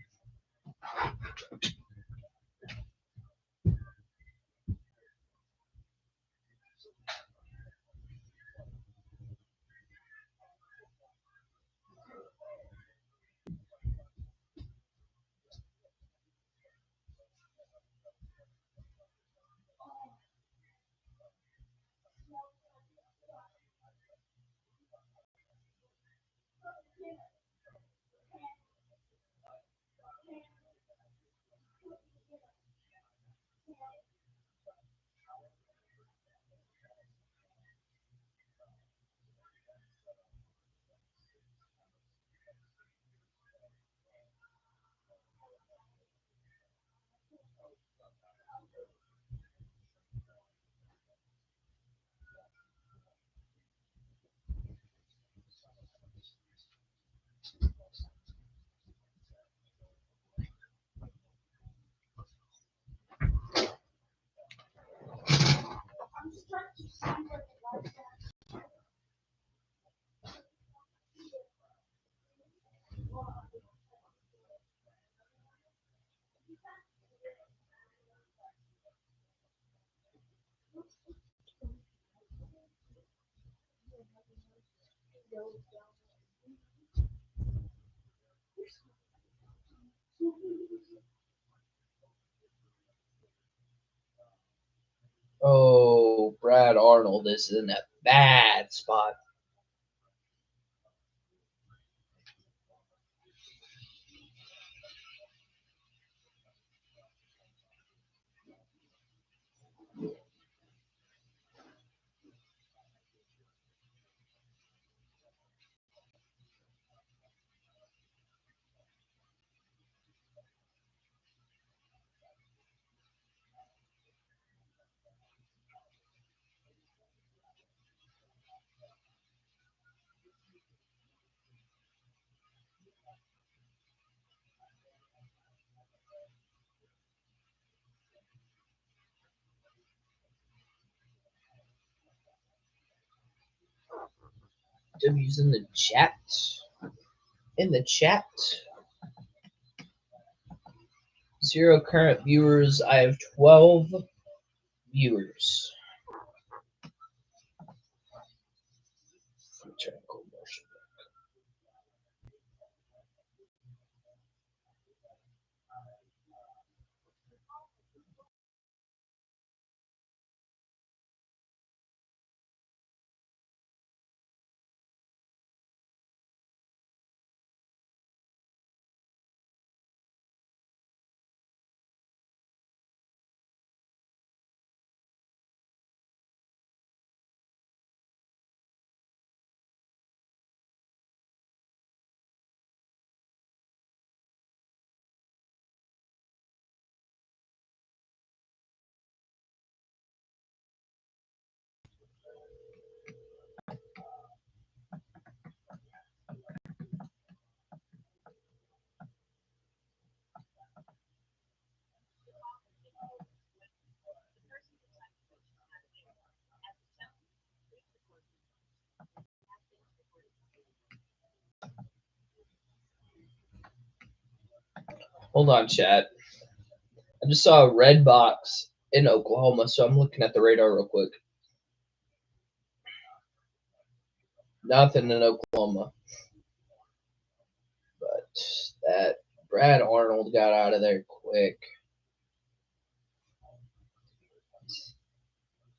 Speaker 2: Oh, Brad Arnold is in a bad spot. W's in the chat. In the chat. 0 current viewers. I have 12 viewers. Hold on, chat. I just saw a red box in Oklahoma, so I'm looking at the radar real quick. Nothing in Oklahoma. But that Brad Arnold got out of there quick.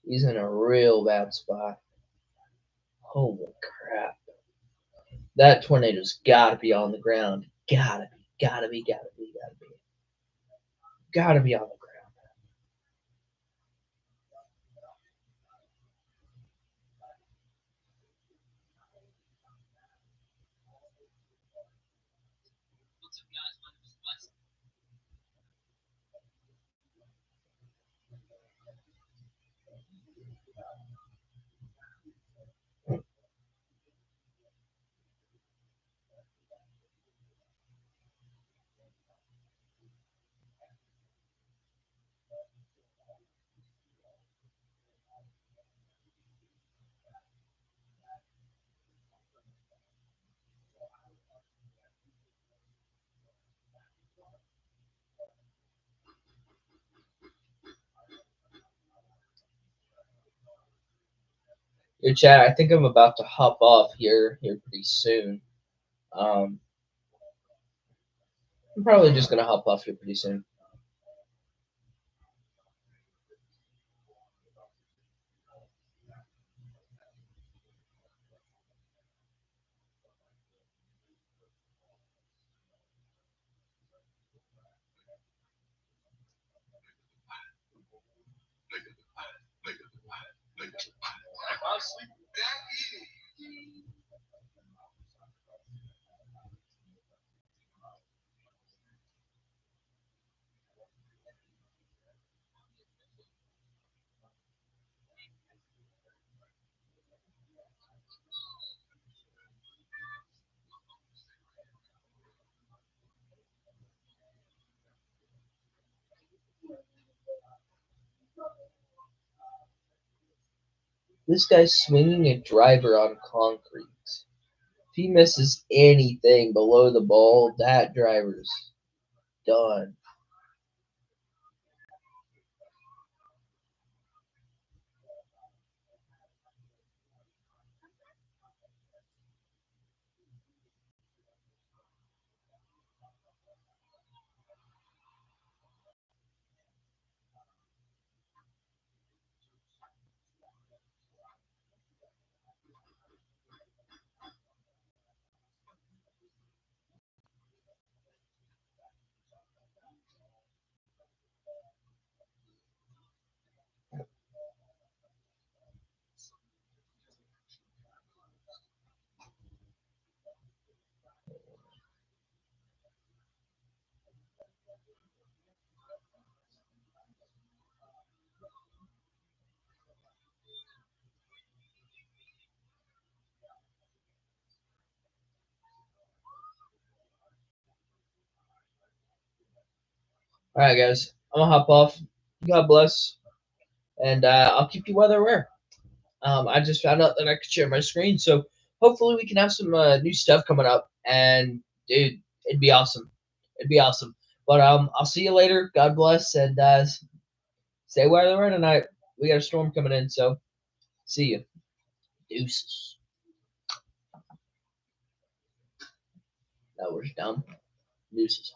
Speaker 2: He's in a real bad spot. Holy crap. That tornado's gotta be on the ground. Gotta be on the ground.
Speaker 1: What's up, guys? My name is Wes.
Speaker 2: Your chat, I think I'm about to hop off here pretty soon. I'm probably just gonna hop off here pretty soon. This guy's swinging a driver on concrete. If he misses anything below the ball, that driver's done. All right, guys, I'm gonna hop off. God bless, and I'll keep you weather aware. I just found out that I could share my screen, so hopefully we can have some new stuff coming up. And dude, it'd be awesome. It'd be awesome. But I'll see you later. God bless, and stay weather aware tonight. We got a storm coming in, so see you. Deuces. That was dumb. Deuces.